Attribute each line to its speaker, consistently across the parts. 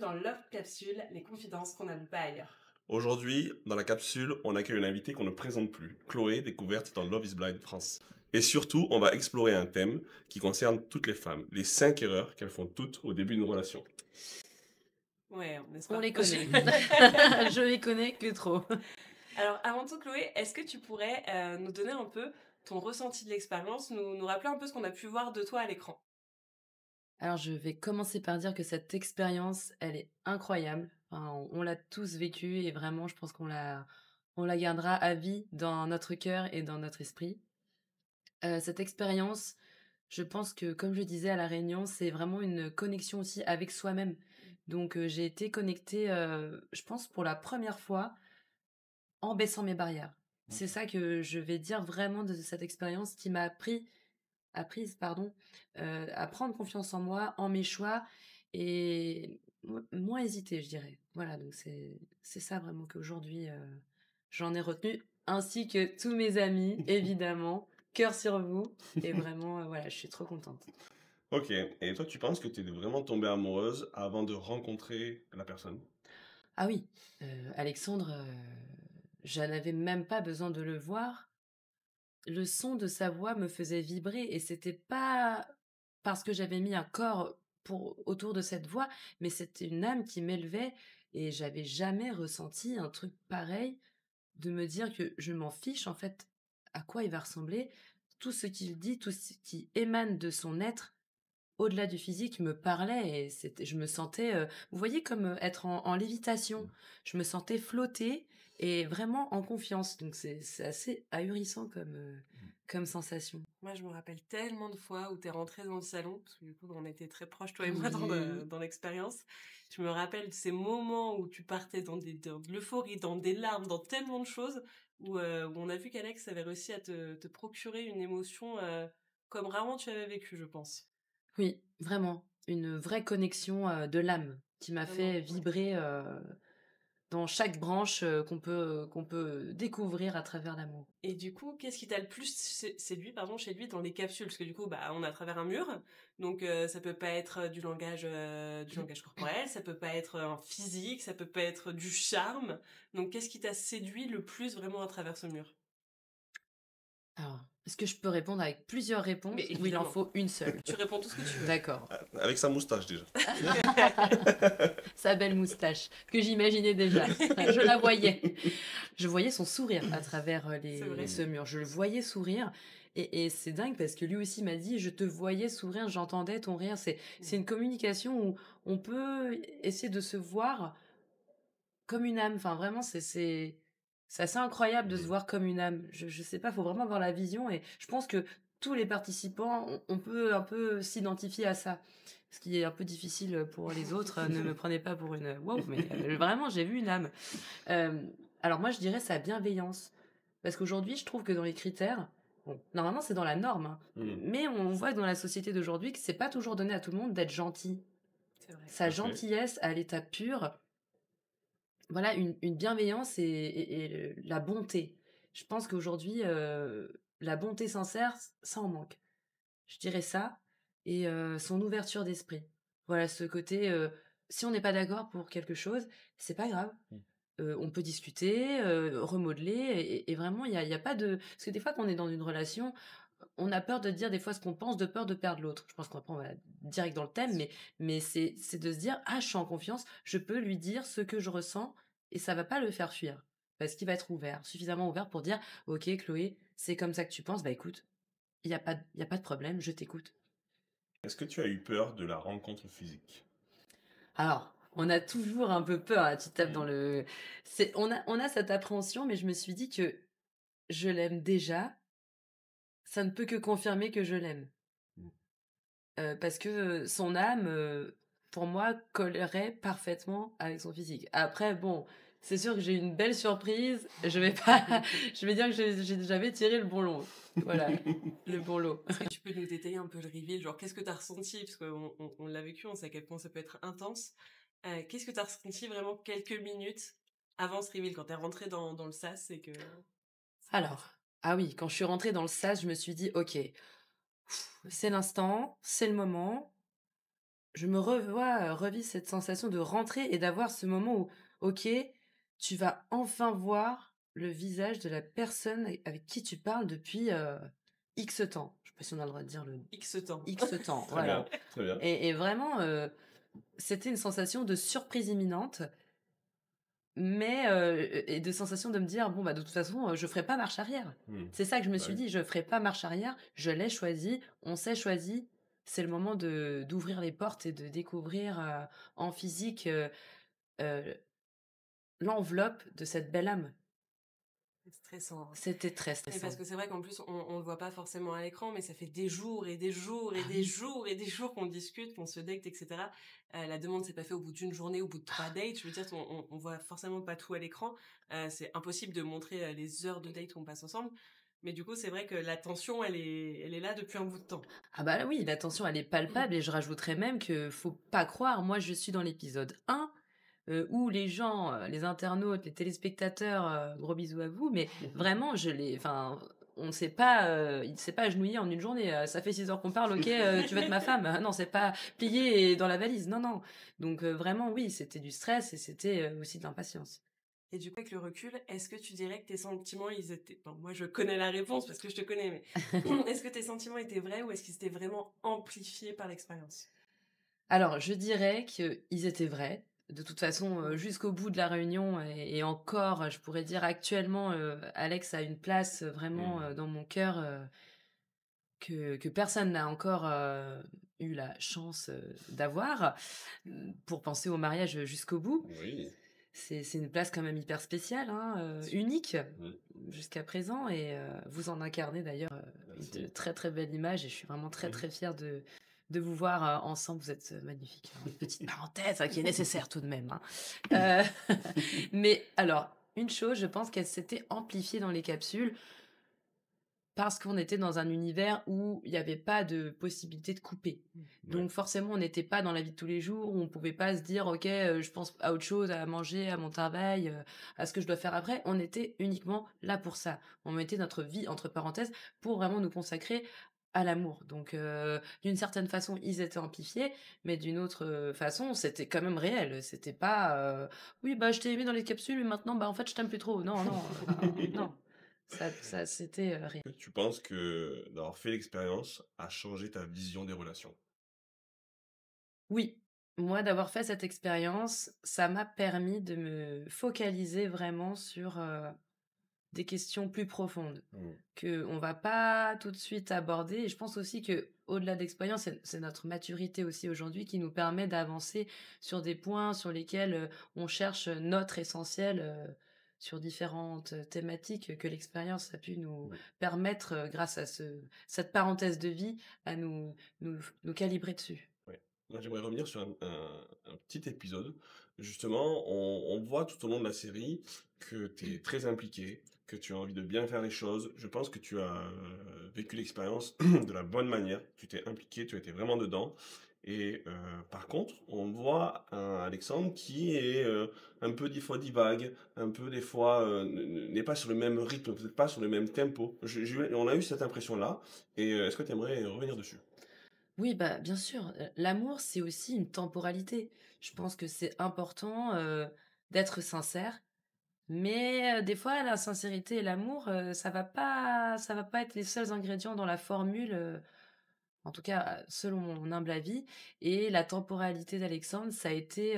Speaker 1: dans Love Capsule, les confidences qu'on n'avoue pas ailleurs.
Speaker 2: Aujourd'hui, dans la capsule, on accueille une invitée qu'on ne présente plus, Chloé, découverte dans Love is Blind France. Et surtout, on va explorer un thème qui concerne toutes les femmes, les 5 erreurs qu'elles font toutes au début d'une relation.
Speaker 1: Ouais, n'est-ce pas?
Speaker 3: On les connaît. Je les connais que trop.
Speaker 1: Alors, avant tout, Chloé, est-ce que tu pourrais nous donner un peu ton ressenti de l'expérience, nous rappeler un peu ce qu'on a pu voir de toi à l'écran?
Speaker 3: Alors, je vais commencer par dire que cette expérience, elle est incroyable. Enfin, on l'a tous vécue et vraiment, je pense qu'on la gardera à vie dans notre cœur et dans notre esprit. Cette expérience, je pense que, comme je disais à La Réunion, c'est vraiment une connexion aussi avec soi-même. Donc, j'ai été connectée, je pense, pour la première fois en baissant mes barrières. C'est ça que je vais dire vraiment de cette expérience qui m'a apprise, pardon, à prendre confiance en moi, en mes choix et moins hésiter, je dirais. Voilà, donc c'est ça vraiment qu'aujourd'hui, j'en ai retenu, ainsi que tous mes amis, évidemment. Cœur sur vous et vraiment, voilà, je suis trop contente.
Speaker 2: Ok, et toi tu penses que tu es vraiment tombée amoureuse avant de rencontrer la personne?
Speaker 3: Ah oui, Alexandre, je n'avais même pas besoin de le voir. Le son de sa voix me faisait vibrer et c'était pas parce que j'avais mis un corps autour de cette voix, mais c'était une âme qui m'élevait et j'avais jamais ressenti un truc pareil, de me dire que je m'en fiche en fait à quoi il va ressembler. Tout ce qu'il dit, tout ce qui émane de son être, au-delà du physique, me parlait et je me sentais, vous voyez, comme être en lévitation. Je me sentais flotter et vraiment en confiance. Donc c'est assez ahurissant comme sensation.
Speaker 1: Moi, je me rappelle tellement de fois où t'es rentrée dans le salon, parce que du coup, on était très proches, toi et moi,
Speaker 3: Oui.
Speaker 1: dans l'expérience. Je me rappelle de ces moments où tu partais dans de l'euphorie, dans des larmes, dans tellement de choses, où on a vu qu'Alex avait réussi à te procurer une émotion comme rarement tu avais vécu, je pense.
Speaker 3: Oui, vraiment. Une vraie connexion de l'âme qui m'a
Speaker 1: Vraiment,
Speaker 3: fait
Speaker 1: ouais.
Speaker 3: vibrer dans chaque branche qu'on peut découvrir à travers l'amour.
Speaker 1: Et du coup, qu'est-ce qui t'a le plus séduit, pardon, chez lui dans les capsules? Parce que du coup, bah, on est à travers un mur, donc ça peut pas être du langage corporel, ça peut pas être un physique, ça peut pas être du charme. Donc, qu'est-ce qui t'a séduit le plus vraiment à travers ce mur?
Speaker 3: Alors, est-ce que je peux répondre avec plusieurs réponses
Speaker 1: Mais
Speaker 3: ou il en
Speaker 1: évidemment,
Speaker 3: faut une seule?
Speaker 1: tu réponds tout ce que tu veux.
Speaker 3: D'accord.
Speaker 2: Avec sa moustache déjà.
Speaker 3: Sa belle moustache, que j'imaginais déjà. Je la voyais. Je voyais son sourire à travers
Speaker 1: C'est vrai.
Speaker 3: ce mur. Je le voyais sourire. Et c'est dingue parce que lui aussi m'a dit, je te voyais sourire, j'entendais ton rire. C'est une communication où on peut essayer de se voir comme une âme. Enfin, vraiment, c'est assez incroyable de se voir comme une âme. Je sais pas, faut vraiment avoir la vision. Et je pense que tous les participants, on peut un peu s'identifier à ça. Ce qui est un peu difficile pour les autres. Ne me prenez pas pour une wow, mais vraiment, j'ai vu une âme. Euh, alors moi, je dirais sa bienveillance. Parce qu'aujourd'hui, je trouve que dans les critères, bon, normalement, c'est dans la norme, hein, mais on voit dans la société d'aujourd'hui que c'est pas toujours donné à tout le monde d'être gentil.
Speaker 1: C'est vrai.
Speaker 3: Sa gentillesse à l'état pur, voilà, une bienveillance et la bonté. Je pense qu'aujourd'hui, la bonté sincère, ça en manque. Je dirais ça. Et son ouverture d'esprit. Voilà, ce côté, si on n'est pas d'accord pour quelque chose, c'est pas grave. On peut discuter, remodeler, et vraiment, il y a pas de... Parce que des fois, quand on est dans une relation, on a peur de dire des fois ce qu'on pense, de peur de perdre l'autre. Je pense qu'on va direct dans le thème, mais c'est de se dire, ah, je suis en confiance, je peux lui dire ce que je ressens, et ça va pas le faire fuir. Parce qu'il va être ouvert, suffisamment ouvert pour dire, ok, Chloé, c'est comme ça que tu penses, bah écoute, il y a pas de problème, je t'écoute.
Speaker 2: Est-ce que tu as eu peur de la rencontre physique?
Speaker 3: Alors, on a toujours un peu peur, là, tu tapes dans le... On a cette appréhension, mais je me suis dit que je l'aime déjà, ça ne peut que confirmer que je l'aime. Parce que son âme, pour moi, collerait parfaitement avec son physique. Après, bon, c'est sûr que j'ai eu une belle surprise. Je vais pas, je vais dire que j'avais tiré le bon lot. Voilà, le bon lot.
Speaker 1: Est-ce que tu peux nous détailler un peu le reveal? Genre, qu'est-ce que t'as ressenti? Parce qu'on l'a vécu, on sait à quel point ça peut être intense. Qu'est-ce que t'as ressenti vraiment quelques minutes avant ce reveal, quand t'es rentrée dans le sas et que...
Speaker 3: Alors, ah oui, quand je suis rentrée dans le sas, je me suis dit, ok, c'est l'instant, c'est le moment. je me revois revivre cette sensation de rentrer et d'avoir ce moment où, ok, tu vas enfin voir le visage de la personne avec qui tu parles depuis X temps. Je sais pas si on a le droit de dire le
Speaker 1: X temps.
Speaker 3: X temps,
Speaker 2: Très
Speaker 3: voilà.
Speaker 2: bien, très bien.
Speaker 3: Et vraiment, c'était une sensation de surprise imminente, mais et de sensation de me dire, bon, bah, de toute façon, je ferai pas marche arrière. C'est ça que je me suis
Speaker 2: Ouais.
Speaker 3: dit, je ferai pas marche arrière, je l'ai choisi, on s'est choisi, c'est le moment d'ouvrir les portes et de découvrir en physique euh, l'enveloppe de cette belle âme.
Speaker 1: C'est stressant. Hein.
Speaker 3: C'était très
Speaker 1: Et
Speaker 3: stressant.
Speaker 1: parce que c'est vrai qu'en plus, on le voit pas forcément à l'écran, mais ça fait des jours et des jours et
Speaker 3: Ah
Speaker 1: des
Speaker 3: oui.
Speaker 1: jours et des jours qu'on discute, qu'on se date, etc. La demande s'est pas faite au bout d'une journée, au bout de 3 dates. Je veux dire, on voit forcément pas tout à l'écran. C'est impossible de montrer les heures de date qu'on passe ensemble. Mais du coup, c'est vrai que la tension, elle est là depuis un bout de temps.
Speaker 3: Ah bah oui, la tension, elle est palpable et je rajouterais même que faut pas croire, moi je suis dans l'épisode 1 où les gens, les internautes, les téléspectateurs, gros bisous à vous, mais vraiment, on ne s'est pas, il ne s'est pas agenouillé en une journée. Ça fait 6 heures qu'on parle, ok, tu veux être ma femme? Non, c'est pas plié dans la valise, non, non. Donc vraiment, oui, c'était du stress et c'était aussi de l'impatience.
Speaker 1: Et du coup, avec le recul, est-ce que tu dirais que tes sentiments, ils étaient... Bon, moi, je connais la réponse parce que je te connais, mais est-ce que tes sentiments étaient vrais ou est-ce qu'ils étaient vraiment amplifiés par l'expérience?
Speaker 3: Alors, je dirais qu'ils étaient vrais. De toute façon, jusqu'au bout de la réunion et encore, je pourrais dire actuellement, Alex a une place vraiment dans mon cœur que personne n'a encore eu la chance d'avoir pour penser au mariage jusqu'au bout.
Speaker 2: Oui.
Speaker 3: C'est une place quand même hyper spéciale, hein, unique
Speaker 2: Oui.
Speaker 3: jusqu'à présent et vous en incarnez d'ailleurs
Speaker 2: Merci.
Speaker 3: une très très belle image et je suis vraiment très très fière de vous voir ensemble. Vous êtes magnifiques. Une petite parenthèse qui est nécessaire tout de même. Hein. Mais alors, une chose, je pense qu'elle s'était amplifiée dans les capsules parce qu'on était dans un univers où il n'y avait pas de possibilité de couper. Donc forcément, on n'était pas dans la vie de tous les jours, où on pouvait pas se dire, ok, je pense à autre chose, à manger, à mon travail, à ce que je dois faire après. On était uniquement là pour ça. On mettait notre vie entre parenthèses pour vraiment nous consacrer à l'amour. Donc d'une certaine façon, ils étaient amplifiés, mais d'une autre façon, c'était quand même réel. C'était pas, oui, bah je t'ai aimé dans les capsules, mais maintenant, bah en fait, je t'aime plus trop. Non, non, non. Ça c'était réel.
Speaker 2: Tu penses que d'avoir fait l'expérience a changé ta vision des relations?
Speaker 3: Oui, moi d'avoir fait cette expérience, ça m'a permis de me focaliser vraiment sur des questions plus profondes que on va pas tout de suite aborder. Et je pense aussi que au-delà d'expérience, c'est notre maturité aussi aujourd'hui qui nous permet d'avancer sur des points sur lesquels on cherche notre essentiel. Sur différentes thématiques que l'expérience a pu nous permettre, grâce à cette parenthèse de vie, à nous calibrer dessus.
Speaker 2: Ouais. Moi, j'aimerais revenir sur un petit épisode. Justement, on voit tout au long de la série que tu es très impliqué, que tu as envie de bien faire les choses. Je pense que tu as vécu l'expérience de la bonne manière. Tu t'es impliqué, tu étais vraiment dedans. Et par contre, on voit un Alexandre qui est un peu des fois divague, un peu des fois n'est pas sur le même rythme, peut-être pas sur le même tempo. On a eu cette impression-là. Et est-ce que tu aimerais revenir dessus?
Speaker 3: Oui, bah, bien sûr. L'amour, c'est aussi une temporalité. Je pense que c'est important, d'être sincère, mais des fois, la sincérité et l'amour, ça va pas être les seuls ingrédients dans la formule, en tout cas, selon mon humble avis et la temporalité d'Alexandre, ça a été,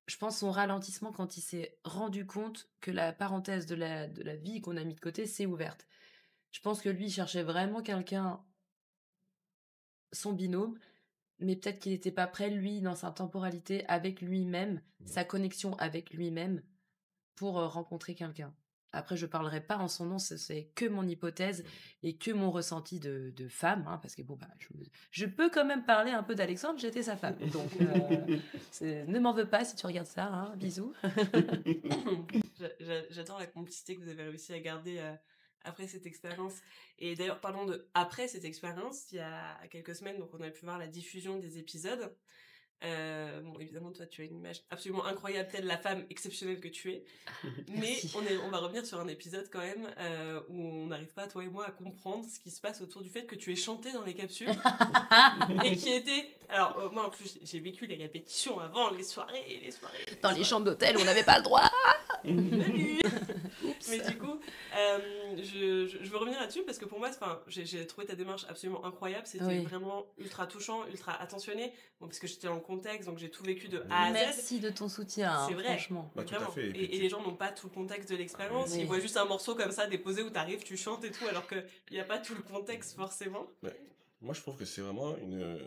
Speaker 3: je pense son ralentissement quand il s'est rendu compte que la parenthèse de la vie qu'on a mis de côté s'est ouverte. Je pense que lui, il cherchait vraiment quelqu'un, son binôme. Mais peut-être qu'il n'était pas prêt, lui, dans sa temporalité, avec lui-même, sa connexion avec lui-même, pour rencontrer quelqu'un. Après, je parlerai pas en son nom, c'est que mon hypothèse et que mon ressenti de femme, hein, parce que bon, bah, je peux quand même parler un peu d'Alexandre, j'étais sa femme. Donc, ne m'en veux pas si tu regardes ça, hein, bisous.
Speaker 1: J'adore la complicité que vous avez réussi à garder après cette expérience. Et d'ailleurs, parlons de après cette expérience, il y a quelques semaines, donc on a pu voir la diffusion des épisodes. Bon, évidemment, toi, tu as une image absolument incroyable, telle la femme exceptionnelle que tu es. Mais
Speaker 3: Merci.
Speaker 1: on va revenir sur un épisode quand même où on n'arrive pas, toi et moi, à comprendre ce qui se passe autour du fait que tu es chanté dans les capsules et qui était... Alors, moi, en plus, j'ai vécu les répétitions avant, les soirées,
Speaker 3: Dans les chambres d'hôtel, on n'avait pas le droit.
Speaker 1: Salut.
Speaker 3: Oups.
Speaker 1: Mais du coup, je veux revenir là-dessus parce que pour moi, j'ai trouvé ta démarche absolument incroyable. C'était
Speaker 3: Oui.
Speaker 1: vraiment ultra touchant, ultra attentionné. Bon, parce que j'étais dans le contexte, donc j'ai tout vécu de A à Z.
Speaker 3: Merci de ton soutien, hein,
Speaker 1: C'est vrai.
Speaker 3: franchement.
Speaker 2: Bah, tout à
Speaker 1: Vraiment.
Speaker 2: fait.
Speaker 1: Et les gens n'ont pas tout le contexte de l'expérience.
Speaker 3: Oui.
Speaker 1: Ils voient juste un morceau comme ça déposé où t'arrives, tu chantes et tout, alors qu'il n'y a pas tout le contexte forcément.
Speaker 2: Moi, je trouve que c'est vraiment une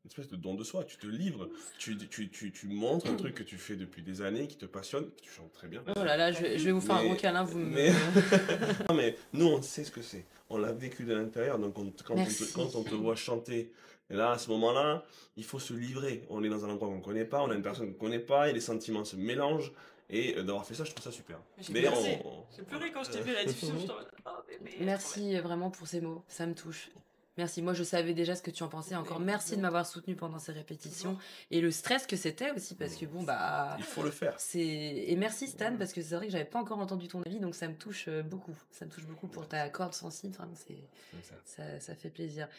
Speaker 2: espèce de don de soi. Tu te livres, tu montres un truc que tu fais depuis des années, qui te passionne, que tu chantes très bien.
Speaker 3: Oh là là, je vais vous faire un
Speaker 2: Mais-
Speaker 3: gros câlin, vous
Speaker 2: mais-
Speaker 3: me...
Speaker 2: Non, mais nous, on sait ce que c'est. On l'a vécu de l'intérieur. Donc,
Speaker 3: Merci.
Speaker 2: quand on te voit chanter, et là, à ce moment-là, il faut se livrer. On est dans un endroit qu'on ne connaît pas, on a une personne qu'on ne connaît pas, et les sentiments se mélangent. Et d'avoir fait ça, je trouve ça super.
Speaker 1: J'ai
Speaker 2: Mais
Speaker 1: pleuré. J'ai pleuré quand je t'ai vu à la diffusion. J'étais en mode, oh bébé.
Speaker 3: Merci vraiment pour ces mots, ça me touche. Merci, moi je savais déjà ce que tu en pensais. Encore merci de m'avoir soutenu pendant ces répétitions. Et le stress que c'était aussi, parce que bon, bah...
Speaker 2: Il faut le faire.
Speaker 3: Et merci Stan, parce que c'est vrai que j'avais pas encore entendu ton avis, donc ça me touche beaucoup. Ça me touche beaucoup pour ta corde sensible, vraiment, ça fait plaisir.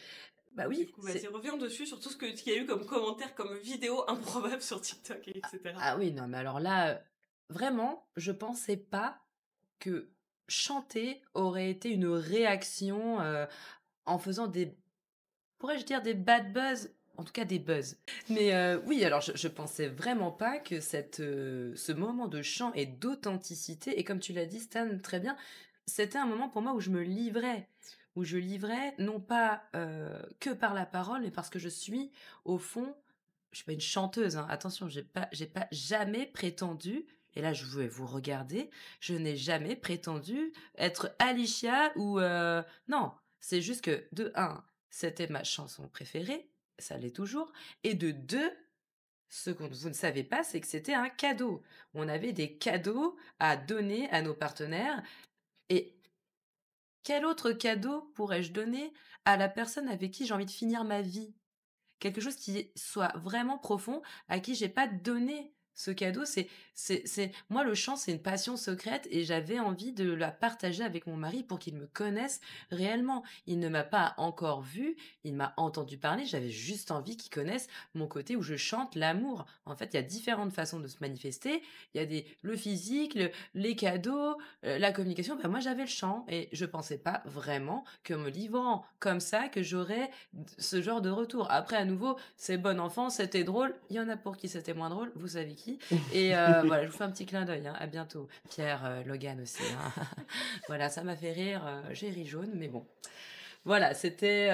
Speaker 3: Bah oui,
Speaker 1: Du coup, vas-y, reviens dessus sur tout ce qu'il y a eu comme commentaires, comme vidéos improbables sur TikTok, etc.
Speaker 3: Ah oui, non, mais alors là, vraiment, je pensais pas que chanter aurait été une réaction en faisant pourrais-je dire des bad buzz? En tout cas, des buzz. Mais oui, alors je pensais vraiment pas que ce moment de chant et d'authenticité, et comme tu l'as dit, Stan, très bien, c'était un moment pour moi où je me livrais. Où je livrais, non pas que par la parole, mais parce que je suis, au fond, je suis pas une chanteuse, hein. Attention, j'ai pas jamais prétendu, et là je vais vous regarder, je n'ai jamais prétendu être Alicia ou non, c'est juste que de un, c'était ma chanson préférée, ça l'est toujours, et de deux, ce que vous ne savez pas, c'est que c'était un cadeau. On avait des cadeaux à donner à nos partenaires, et quel autre cadeau pourrais-je donner à la personne avec qui j'ai envie de finir ma vie? Quelque chose qui soit vraiment profond, à qui j'ai pas donné ce cadeau. Moi, le chant, c'est une passion secrète et j'avais envie de la partager avec mon mari pour qu'il me connaisse réellement. Il ne m'a pas encore vu, il m'a entendu parler, j'avais juste envie qu'il connaisse mon côté où je chante l'amour. En fait, il y a différentes façons de se manifester. Il y a le physique, les cadeaux, la communication. Ben, moi, j'avais le chant et je pensais pas vraiment que me livrant comme ça, que j'aurais ce genre de retour. Après, à nouveau, c'est bon enfant, c'était drôle. Il y en a pour qui c'était moins drôle, vous savez qui. Et voilà, je vous fais un petit clin d'œil. Hein. À bientôt. Pierre, Logan aussi. Hein. Voilà, ça m'a fait rire. J'ai ri jaune, mais bon. Voilà, c'était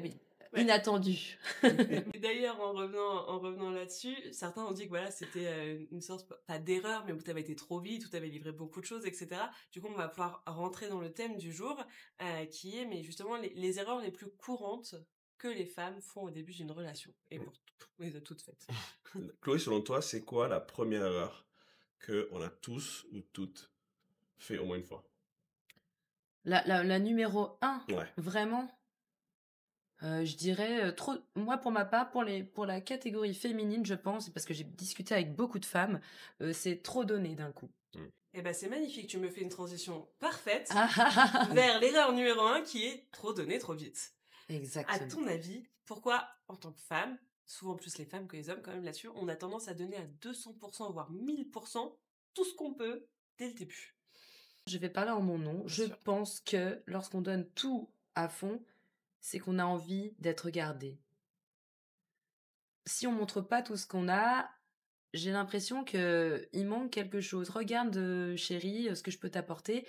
Speaker 3: oui,
Speaker 1: Ouais.
Speaker 3: inattendu.
Speaker 1: Mais d'ailleurs, en revenant là-dessus, certains ont dit que voilà, c'était une sorte, pas d'erreur, mais où tu avais été trop vite, où tu avais livré beaucoup de choses, etc. Du coup, on va pouvoir rentrer dans le thème du jour, qui est, mais justement, les erreurs les plus courantes que les femmes font au début d'une relation. Et pour on les a toutes faites.
Speaker 2: Chloé, selon toi, c'est quoi la première erreur qu'on a tous ou toutes fait au moins une fois?
Speaker 3: La numéro 1,
Speaker 2: Ouais.
Speaker 3: vraiment, je dirais trop. Moi, pour ma part, pour la catégorie féminine, je pense, parce que j'ai discuté avec beaucoup de femmes, c'est trop donné d'un coup.
Speaker 1: Eh ben, c'est magnifique, tu me fais une transition parfaite
Speaker 3: Ah, ah, ah.
Speaker 1: vers l'erreur numéro 1 qui est trop donné trop vite. À
Speaker 3: Exactement.
Speaker 1: ton avis, pourquoi, en tant que femme, souvent plus les femmes que les hommes quand même là-dessus, on a tendance à donner à 200%, voire 1000%, tout ce qu'on peut dès le début?
Speaker 3: Je vais parler en mon nom.
Speaker 1: Bien
Speaker 3: Je
Speaker 1: sûr.
Speaker 3: pense que lorsqu'on donne tout à fond, c'est qu'on a envie d'être regardé. Si on montre pas tout ce qu'on a, j'ai l'impression que il manque quelque chose. Regarde, chérie, ce que je peux t'apporter.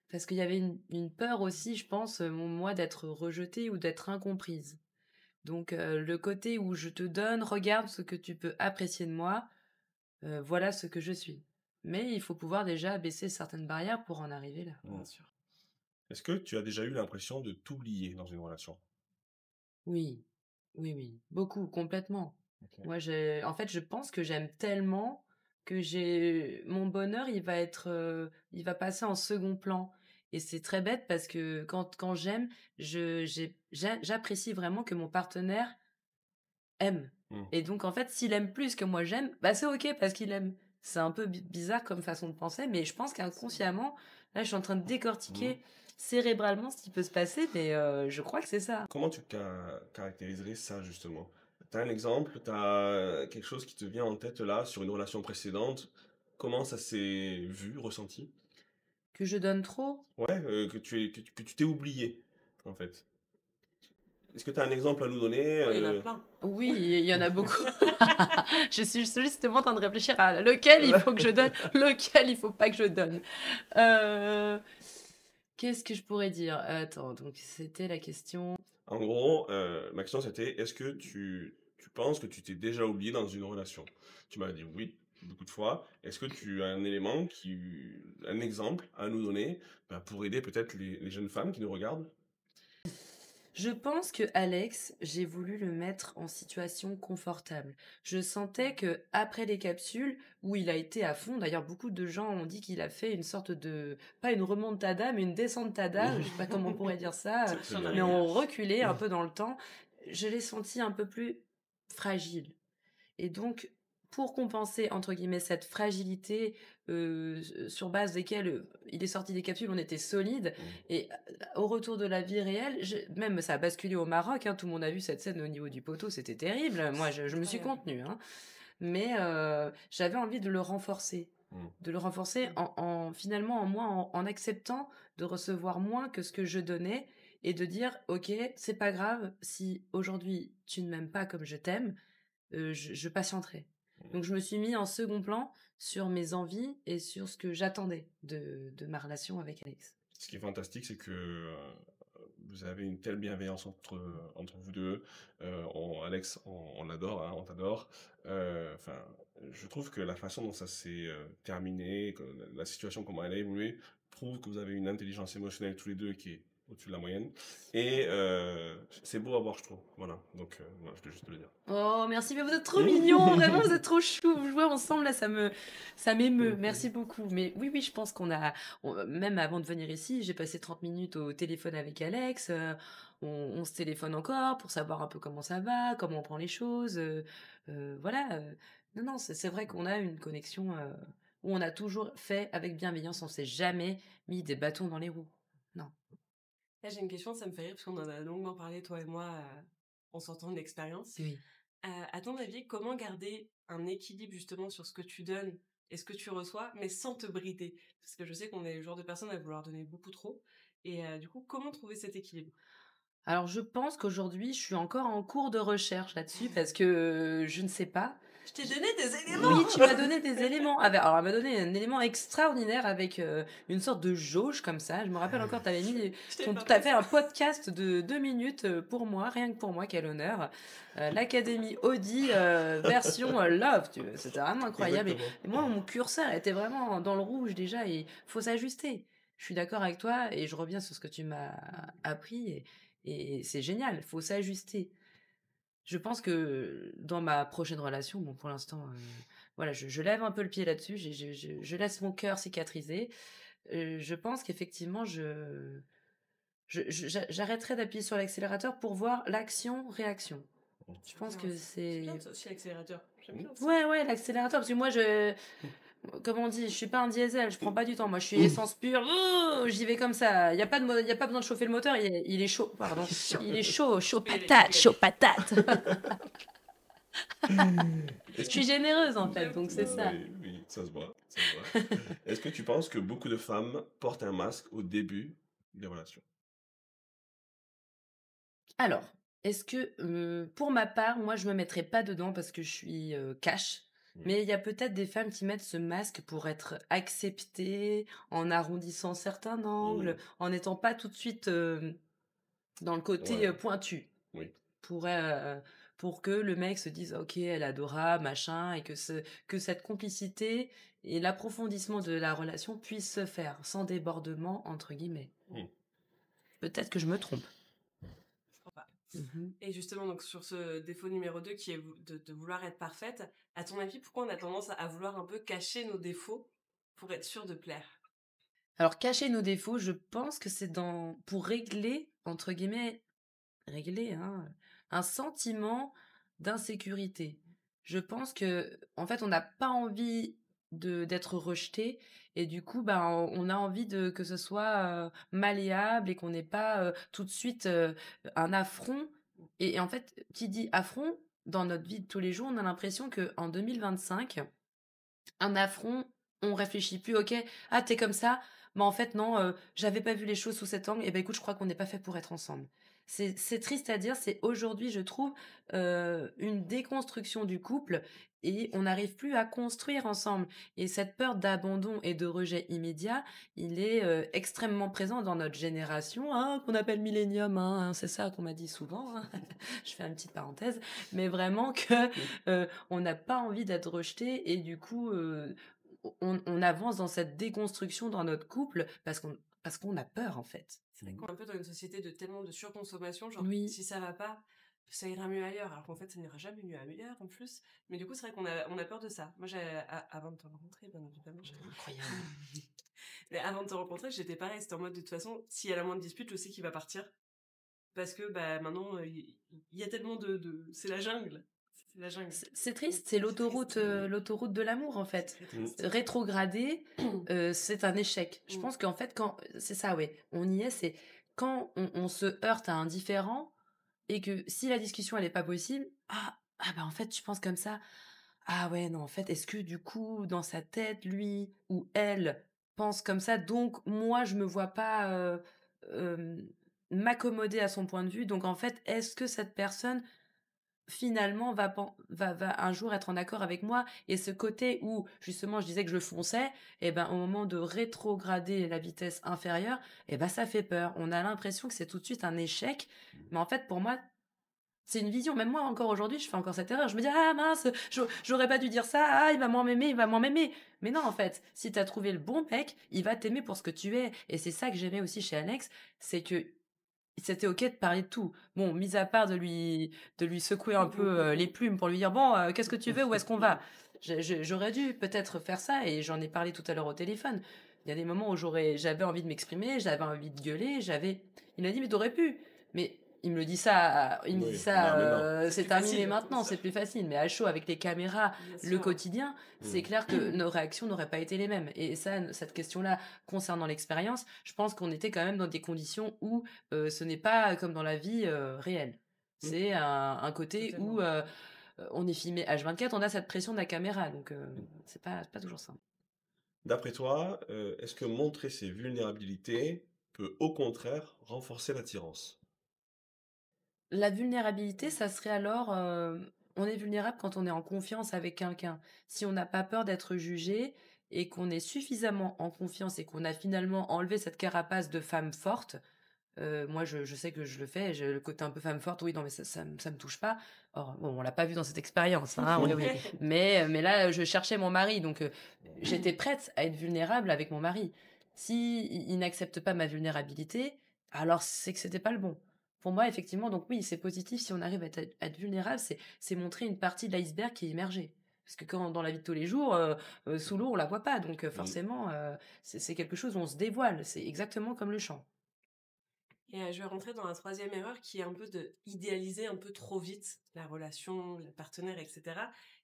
Speaker 3: Parce qu'il y avait une peur aussi, je pense, moi, d'être rejetée ou d'être incomprise. Donc, le côté où je te donne, regarde ce que tu peux apprécier de moi, voilà ce que je suis. Mais il faut pouvoir déjà baisser certaines barrières pour en arriver là.
Speaker 1: Bien sûr.
Speaker 2: Est-ce que tu as déjà eu l'impression de t'oublier dans une relation?
Speaker 3: Oui, oui, oui, beaucoup, complètement.
Speaker 2: Ok.
Speaker 3: Moi, en fait, je pense que j'aime tellement que mon bonheur, il va passer en second plan. Et c'est très bête parce que quand j'aime, j'apprécie vraiment que mon partenaire aime.
Speaker 2: Mm.
Speaker 3: Et donc, en fait, s'il aime plus que moi j'aime, bah c'est ok parce qu'il aime. C'est un peu bizarre comme façon de penser, mais je pense qu'inconsciemment, là, je suis en train de décortiquer cérébralement ce qui peut se passer, mais je crois que c'est ça.
Speaker 2: Comment tu caractériserais ça, justement? T'as un exemple, t'as quelque chose qui te vient en tête là, sur une relation précédente. Comment ça s'est vu, ressenti?
Speaker 3: Que je donne trop?
Speaker 2: Ouais, que tu t'es oublié, en fait. Est-ce que tu as un exemple à nous donner?
Speaker 1: Oh, il y en a plein.
Speaker 3: Oui, il y en a beaucoup. Je suis justement en train de réfléchir à lequel il faut que je donne, lequel il faut pas que je donne. Qu'est-ce que je pourrais dire? Attends, donc c'était la question.
Speaker 2: En gros, ma question c'était, est-ce que tu penses que tu t'es déjà oublié dans une relation? Tu m'as dit oui, beaucoup de fois. Est-ce que tu as un élément, un exemple à nous donner pour aider peut-être les jeunes femmes qui nous regardent?
Speaker 3: Je pense que Alex, j'ai voulu le mettre en situation confortable. Je sentais que après les capsules où il a été à fond, d'ailleurs beaucoup de gens ont dit qu'il a fait une sorte de pas une remontada mais une descentada, je sais pas comment on pourrait dire ça,
Speaker 2: C'est bien.
Speaker 3: mais on reculait un peu dans le temps. Je l'ai senti un peu plus fragile. Et donc, pour compenser, entre guillemets, cette fragilité sur base desquelles il est sorti des capsules, on était solide. Et au retour de la vie réelle, même ça a basculé au Maroc. Hein, tout le monde a vu cette scène au niveau du poteau, c'était terrible. Moi, je me suis contenue. Hein. Mais j'avais envie de le renforcer. De le renforcer finalement en moi, en acceptant de recevoir moins que ce que je donnais et de dire, ok, c'est pas grave si aujourd'hui tu ne m'aimes pas comme je t'aime, je patienterai. Donc je me suis mis en second plan sur mes envies et sur ce que j'attendais de ma relation avec Alex.
Speaker 2: Ce qui est fantastique, c'est que vous avez une telle bienveillance entre vous deux. Alex, on l'adore, hein, on t'adore. Enfin, je trouve que la façon dont ça s'est terminé, que la situation, comment elle a évolué, prouve que vous avez une intelligence émotionnelle tous les deux qui est au-dessus de la moyenne. Et c'est beau à voir, je trouve. Voilà, donc voilà, je voulais juste te le dire.
Speaker 3: Oh, merci, mais vous êtes trop mignons, vraiment, vous êtes trop choux. Vous jouez ensemble, là, ça m'émeut. Merci beaucoup. Mais oui, je pense même avant de venir ici, j'ai passé 30 minutes au téléphone avec Alex. On se téléphone encore pour savoir un peu comment ça va, comment on prend les choses. Voilà. Non, c'est vrai qu'on a une connexion où on a toujours fait avec bienveillance. On s'est jamais mis des bâtons dans les roues. Non.
Speaker 1: Là, j'ai une question, ça me fait rire parce qu'on en a longuement parlé, toi et moi, en sortant de l'expérience.
Speaker 3: Oui.
Speaker 1: À ton avis, comment garder un équilibre justement sur ce que tu donnes et ce que tu reçois, mais sans te brider? Parce que je sais qu'on est le genre de personne à vouloir donner beaucoup trop. Et du coup, comment trouver cet équilibre?
Speaker 3: Alors, je pense qu'aujourd'hui, je suis encore en cours de recherche là-dessus parce que je ne sais pas.
Speaker 1: Je t'ai donné des éléments.
Speaker 3: Oui, tu m'as donné des éléments. Alors, elle m'a donné un élément extraordinaire avec une sorte de jauge comme ça. Je me rappelle encore, t'as fait un podcast de 2 minutes pour moi, rien que pour moi, quel honneur. L'Académie Audi version Love, c'était vraiment incroyable. Et moi, mon curseur était vraiment dans le rouge déjà et faut s'ajuster. Je suis d'accord avec toi et je reviens sur ce que tu m'as appris et c'est génial, faut s'ajuster. Je pense que dans ma prochaine relation, bon, pour l'instant, voilà, je lève un peu le pied là-dessus, je laisse mon cœur cicatriser. Je pense qu'effectivement, j'arrêterai d'appuyer sur l'accélérateur pour voir l'action-réaction. Je pense que c'est...
Speaker 1: bien ça aussi, l'accélérateur. J'aime bien ça.
Speaker 3: Ouais, l'accélérateur, parce que moi, comme on dit, je suis pas un diesel, je prends pas du temps. Moi, je suis essence pure. J'y vais comme ça. Il y a pas besoin de chauffer le moteur. Il est chaud, pardon. Il est chaud patate. Je suis généreuse en fait, donc c'est ça.
Speaker 2: Oui, ça se voit. Est-ce que tu penses que beaucoup de femmes portent un masque au début des relations?
Speaker 3: Alors, est-ce que pour ma part, moi, je me mettrais pas dedans parce que je suis cash. Mais il y a peut-être des femmes qui mettent ce masque pour être acceptées, en arrondissant certains angles, en n'étant pas tout de suite dans le côté pointu.
Speaker 2: Oui.
Speaker 3: Pour que le mec se dise ok, elle est adorable, machin, et que cette complicité et l'approfondissement de la relation puissent se faire sans débordement, entre guillemets. Peut-être que je me trompe.
Speaker 1: Je crois pas. Et justement, donc sur ce défaut numéro 2 qui est de vouloir être parfaite, à ton avis, pourquoi on a tendance à vouloir un peu cacher nos défauts pour être sûr de plaire?
Speaker 3: Alors, cacher nos défauts, je pense que c'est pour régler, entre guillemets, un sentiment d'insécurité. Je pense que, en fait, on n'a pas envie d'être rejeté et du coup, ben, on a envie que ce soit malléable et qu'on n'ait pas tout de suite un affront. Et en fait, qui dit affront, dans notre vie de tous les jours, on a l'impression qu'en 2025, un affront, on réfléchit plus, ok, ah t'es comme ça, mais en fait non, j'avais pas vu les choses sous cet angle, et ben écoute, je crois qu'on n'est pas fait pour être ensemble. C'est triste à dire, c'est aujourd'hui, je trouve, une déconstruction du couple, et on n'arrive plus à construire ensemble. Et cette peur d'abandon et de rejet immédiat, il est extrêmement présent dans notre génération, hein, qu'on appelle millénium, hein, c'est ça qu'on m'a dit souvent, hein. Je fais une petite parenthèse, mais vraiment que on n'a pas envie d'être rejeté et du coup, on avance dans cette déconstruction dans notre couple parce qu'on a peur en fait.
Speaker 1: C'est vrai qu'on est un peu dans une société de tellement de surconsommation, genre
Speaker 3: Oui.
Speaker 1: si ça va pas, ça ira mieux ailleurs, alors qu'en fait ça n'ira jamais mieux ailleurs en plus. Mais du coup c'est vrai qu'on a peur de ça. Moi avant de te rencontrer, bien évidemment,
Speaker 3: Incroyable.
Speaker 1: mais avant de te rencontrer, j'étais pareil, c'était en mode de toute façon, s'il y a la moindre dispute, je sais qu'il va partir. Parce que bah maintenant, il y a tellement c'est la jungle. C'est la jungle.
Speaker 3: C'est triste, c'est l'autoroute de l'amour en fait. Rétrograder, c'est un échec. Je pense qu'en fait, c'est ça, ouais, on y est, c'est quand on se heurte à un différent et que si la discussion elle est pas possible, bah en fait, tu penses comme ça. Ah ouais, non, en fait, est-ce que du coup, dans sa tête, lui ou elle pense comme ça, donc moi, je me vois pas m'accommoder à son point de vue. Donc en fait, est-ce que cette personne finalement va un jour être en accord avec moi? Et ce côté où justement je disais que je fonçais, et ben au moment de rétrograder la vitesse inférieure, et ben ça fait peur. On a l'impression que c'est tout de suite un échec, mais en fait pour moi c'est une vision. Même moi encore aujourd'hui je fais encore cette erreur. Je me dis ah mince, j'aurais pas dû dire ça. Ah il va moins m'aimer, il va moins m'aimer. Mais non en fait, si t'as trouvé le bon mec, il va t'aimer pour ce que tu es. Et c'est ça que j'aimais aussi chez Alex, c'est que c'était ok de parler de tout. Bon, mis à part de lui secouer un peu les plumes pour lui dire bon, qu'est-ce que tu veux, où est-ce qu'on va? J'aurais dû peut-être faire ça et j'en ai parlé tout à l'heure au téléphone. Il y a des moments où j'avais envie de m'exprimer, j'avais envie de gueuler, il m'a dit mais t'aurais pu. Mais il me dit ça, c'est terminé maintenant, c'est plus facile. Mais à chaud avec les caméras, le quotidien, c'est clair que nos réactions n'auraient pas été les mêmes. Et ça, cette question-là concernant l'expérience, je pense qu'on était quand même dans des conditions où ce n'est pas comme dans la vie réelle. C'est un côté où on est filmé H24, on a cette pression de la caméra, donc c'est pas toujours simple.
Speaker 2: D'après toi, est-ce que montrer ses vulnérabilités peut au contraire renforcer l'attirance?
Speaker 3: La vulnérabilité, ça serait alors, on est vulnérable quand on est en confiance avec quelqu'un. Si on n'a pas peur d'être jugé et qu'on est suffisamment en confiance et qu'on a finalement enlevé cette carapace de femme forte, moi je sais que je le fais, j'ai le côté un peu femme forte, oui, non mais ça me touche pas. Or, bon, on l'a pas vu dans cette expérience, hein, oui, oui. Mais là, je cherchais mon mari, donc j'étais prête à être vulnérable avec mon mari. Si il n'accepte pas ma vulnérabilité, alors c'est que c'était pas le bon. Pour moi, effectivement, donc oui, c'est positif si on arrive à être vulnérable, c'est montrer une partie de l'iceberg qui est immergée. Parce que quand dans la vie de tous les jours, sous l'eau, on la voit pas, donc forcément, c'est quelque chose où on se dévoile. C'est exactement comme le chant.
Speaker 1: Et je vais rentrer dans la troisième erreur qui est un peu de idéaliser un peu trop vite la relation, le partenaire, etc.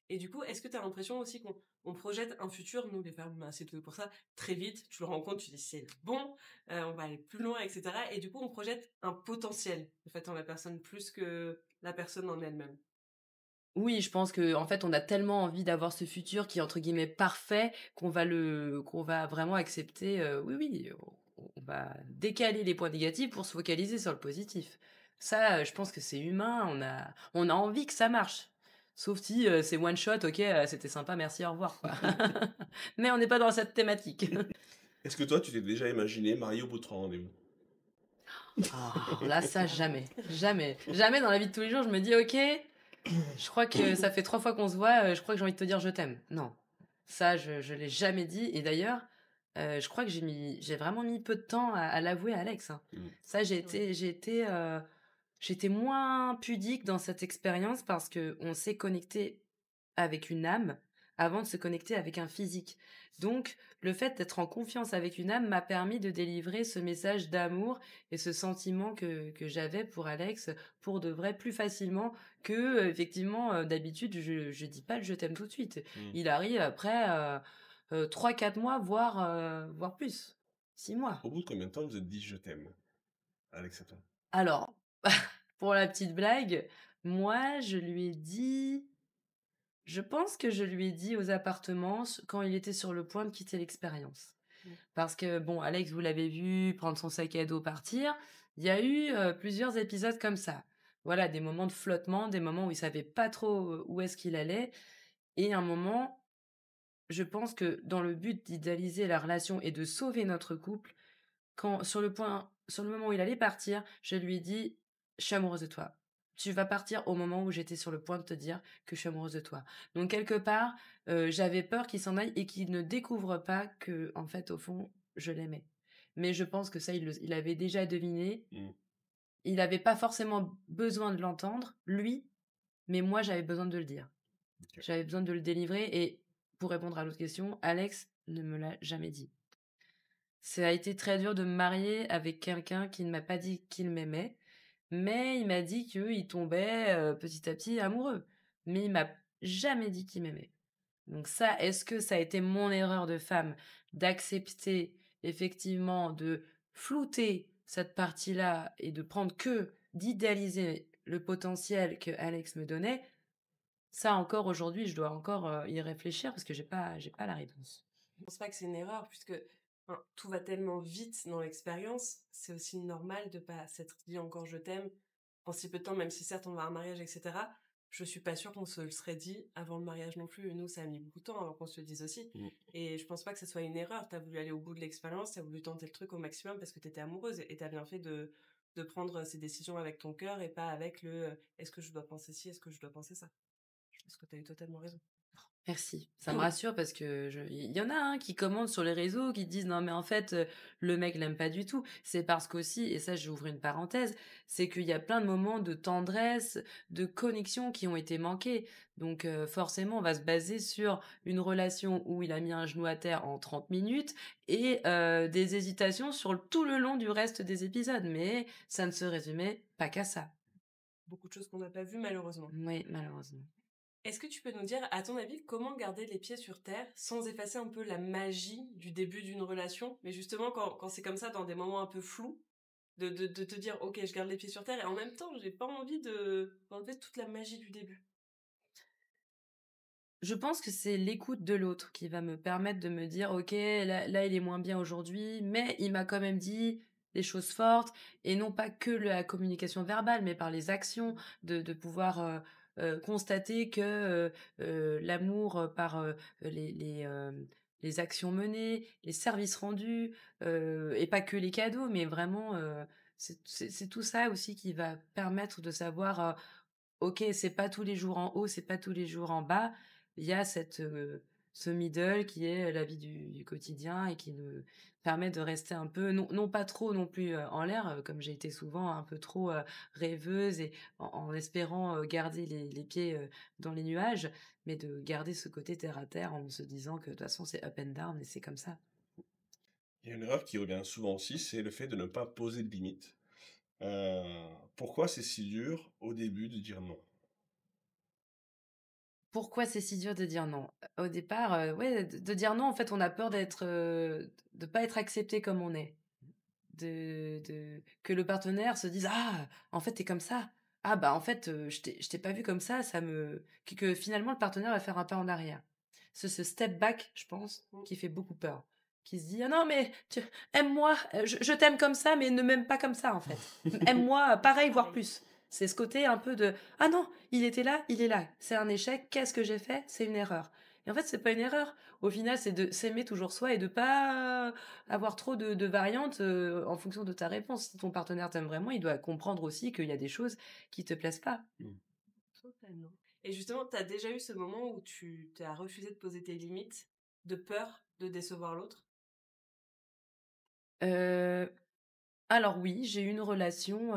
Speaker 1: Et du coup, est-ce que tu as l'impression aussi qu'on projette un futur, nous les femmes, c'est tout pour ça, très vite, tu le rencontres, tu dis c'est bon, on va aller plus loin, etc. Et du coup, on projette un potentiel, en fait, en la personne, plus que la personne en elle-même.
Speaker 3: Oui, je pense que en fait, on a tellement envie d'avoir ce futur qui est entre guillemets «parfait» qu'on va vraiment accepter, oui, oui, on va décaler les points négatifs pour se focaliser sur le positif. Ça, je pense que c'est humain, on a envie que ça marche. Sauf si, c'est one shot, OK, c'était sympa, merci, au revoir, quoi. Mais on n'est pas dans cette thématique.
Speaker 2: Est-ce que toi, tu t'es déjà imaginé marié au bout de 3 rendez-vous?
Speaker 3: Là, ça, jamais. Jamais. Jamais dans la vie de tous les jours, je me dis: «OK, je crois que ça fait 3 fois qu'on se voit, je crois que j'ai envie de te dire je t'aime». Non, ça je l'ai jamais dit et d'ailleurs, je crois que j'ai vraiment mis peu de temps à l'avouer à Alex, hein. Ça j'étais moins pudique dans cette expérience parce qu'on s'est connecté avec une âme, avant de se connecter avec un physique. Donc, le fait d'être en confiance avec une âme m'a permis de délivrer ce message d'amour et ce sentiment que j'avais pour Alex pour de vrai plus facilement que, effectivement, d'habitude, je dis pas le je t'aime tout de suite.
Speaker 2: Mm.
Speaker 3: Il arrive après 3-4 mois, voire plus. 6 mois.
Speaker 2: Au bout de combien de temps vous êtes dit je t'aime, Alex et toi?
Speaker 3: Alors, pour la petite blague, moi, je lui ai dit je pense que je lui ai dit aux appartements quand il était sur le point de quitter l'expérience.
Speaker 1: Mmh.
Speaker 3: Parce que, bon, Alex, vous l'avez vu prendre son sac à dos, partir. Il y a eu plusieurs épisodes comme ça. Voilà, des moments de flottement, des moments où il savait pas trop où est-ce qu'il allait. Et un moment, je pense que dans le but d'idéaliser la relation et de sauver notre couple, sur le moment où il allait partir, je lui ai dit: «Je suis amoureuse de toi. Tu vas partir au moment où j'étais sur le point de te dire que je suis amoureuse de toi». Donc quelque part, j'avais peur qu'il s'en aille et qu'il ne découvre pas que, en fait, au fond, je l'aimais. Mais je pense que ça, il avait déjà deviné.
Speaker 2: Mm.
Speaker 3: Il avait pas forcément besoin de l'entendre, lui, mais moi, j'avais besoin de le dire.
Speaker 2: Ok.
Speaker 3: J'avais besoin de le délivrer et pour répondre à l'autre question, Alex ne me l'a jamais dit. Ça a été très dur de me marier avec quelqu'un qui ne m'a pas dit qu'il m'aimait, mais il m'a dit qu'il tombait petit à petit amoureux. Mais il m'a jamais dit qu'il m'aimait. Donc ça, est-ce que ça a été mon erreur de femme d'accepter effectivement de flouter cette partie-là et de prendre que d'idéaliser le potentiel que Alex me donnait? Ça encore aujourd'hui, je dois encore y réfléchir parce que j'ai pas la réponse.
Speaker 1: Je pense pas que c'est une erreur, puisque enfin, tout va tellement vite dans l'expérience, c'est aussi normal de pas s'être dit encore je t'aime en si peu de temps, même si certes on va à un mariage, etc. Je suis pas sûre qu'on se le serait dit avant le mariage non plus. Nous, ça a mis beaucoup de temps avant qu'on se le dise aussi.
Speaker 2: Mm.
Speaker 1: Et je pense pas que ce soit une erreur. T'as voulu aller au bout de l'expérience, t'as voulu tenter le truc au maximum parce que t'étais amoureuse et t'as bien fait de prendre ces décisions avec ton cœur et pas avec le est-ce que je dois penser ci, est-ce que je dois penser ça. Je pense que t'as eu totalement raison.
Speaker 3: Merci, ça me rassure parce que il y en a qui commentent sur les réseaux, qui disent non mais en fait le mec l'aime pas du tout. C'est parce qu'aussi, et ça j'ouvre une parenthèse, c'est qu'il y a plein de moments de tendresse, de connexion qui ont été manqués. Donc forcément on va se baser sur une relation où il a mis un genou à terre en 30 minutes et des hésitations sur tout le long du reste des épisodes. Mais ça ne se résumait pas qu'à ça.
Speaker 1: Beaucoup de choses qu'on n'a pas vues malheureusement.
Speaker 3: Oui, malheureusement.
Speaker 1: Est-ce que tu peux nous dire, à ton avis, comment garder les pieds sur terre sans effacer un peu la magie du début d'une relation, mais justement quand c'est comme ça, dans des moments un peu flous, de te dire, ok, je garde les pieds sur terre, et en même temps, j'ai pas envie d'enlever toute la magie du début.
Speaker 3: Je pense que c'est l'écoute de l'autre qui va me permettre de me dire: «OK, là, il est moins bien aujourd'hui, mais il m'a quand même dit des choses fortes» et non pas que la communication verbale, mais par les actions, de pouvoir, constater que, l'amour, par, les actions menées, les services rendus, et pas que les cadeaux, mais vraiment, c'est tout ça aussi qui va permettre de savoir, OK, c'est pas tous les jours en haut, c'est pas tous les jours en bas. Il y a ce middle qui est la vie du quotidien et qui nous permet de rester un peu non pas trop non plus, en l'air, comme j'ai été souvent un peu trop, rêveuse et en espérant, garder les pieds, dans les nuages, mais de garder ce côté terre à terre en se disant que de toute façon c'est up and down et c'est comme ça.
Speaker 2: Il y a une erreur qui revient souvent aussi, c'est le fait de ne pas poser de limites. Euh, Pourquoi c'est si dur au début de dire non?
Speaker 3: Pourquoi c'est si dur de dire non? Au départ, ouais, de dire non, en fait, on a peur de pas être accepté comme on est. Que le partenaire se dise: «Ah, en fait, t'es comme ça. Ah bah, en fait, je t'ai pas vu comme ça me» que finalement le partenaire va faire un pas en arrière. Ce step back, je pense,
Speaker 1: Mm.
Speaker 3: qui fait beaucoup peur. Qui se dit: «Ah non, mais tu aime-moi, je t'aime comme ça, mais ne m'aime pas comme ça, en fait. Aime-moi pareil, voire
Speaker 1: Pareil.
Speaker 3: plus». C'est ce côté un peu de: «Ah non, il était là, il est là. C'est un échec. Qu'est-ce que j'ai fait? C'est une erreur». Et en fait, c'est pas une erreur. Au final, c'est de s'aimer toujours soi et de pas avoir trop de variantes en fonction de ta réponse. Si ton partenaire t'aime vraiment, il doit comprendre aussi qu'il y a des choses qui te plaisent pas.
Speaker 1: Totalement. Et justement, t'as déjà eu ce moment où tu t'as refusé de poser tes limites, de peur de décevoir l'autre?
Speaker 3: Euh, alors oui, j'ai eu une relation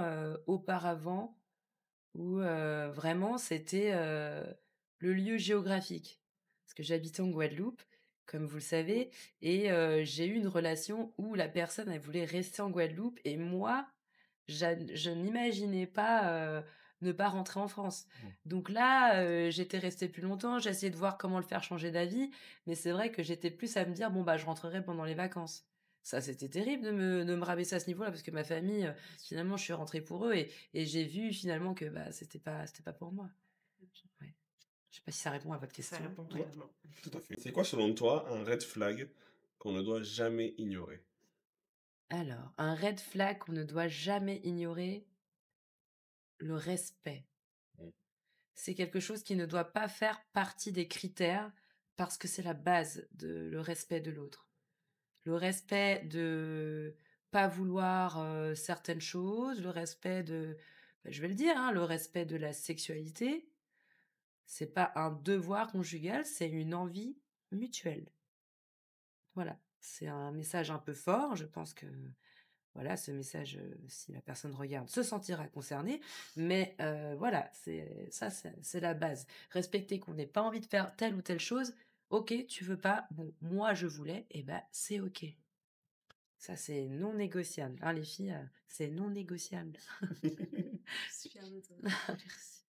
Speaker 3: auparavant où vraiment c'était le lieu géographique. Parce que j'habitais en Guadeloupe, comme vous le savez, et j'ai eu une relation où la personne, elle voulait rester en Guadeloupe et moi, je n'imaginais pas, ne pas rentrer en France.
Speaker 2: Mmh.
Speaker 3: Donc là, j'étais restée plus longtemps, j'ai essayé de voir comment le faire changer d'avis, mais c'est vrai que j'étais plus à me dire: «Bon, bah, je rentrerai pendant les vacances». Ça, c'était terrible de me rabaisser à ce niveau-là parce que ma famille, finalement, je suis rentrée pour eux et j'ai vu finalement que, bah, c'était pas pour moi. Ouais. Je sais pas si ça répond à votre
Speaker 1: Ça
Speaker 3: question.
Speaker 1: répond
Speaker 2: Ouais,
Speaker 1: totalement.
Speaker 2: tout à fait. C'est quoi, selon toi, un red flag qu'on ne doit jamais ignorer?
Speaker 3: Alors, un red flag qu'on ne doit jamais ignorer, le respect.
Speaker 2: Mmh.
Speaker 3: C'est quelque chose qui ne doit pas faire partie des critères parce que c'est la base de le respect de l'autre. Le respect de pas vouloir, certaines choses, le respect de bah, je vais le dire, hein, le respect de la sexualité, c'est pas un devoir conjugal, c'est une envie mutuelle. Voilà, c'est un message un peu fort, je pense que voilà, ce message, si la personne regarde, se sentira concernée, mais voilà, c'est la base. Respecter qu'on n'ait pas envie de faire telle ou telle chose, OK, tu veux pas, bon, moi je voulais, et ben c'est OK. Ça, c'est non négociable, hein, les filles, c'est non négociable.
Speaker 1: Je suis fière de toi.
Speaker 3: Merci.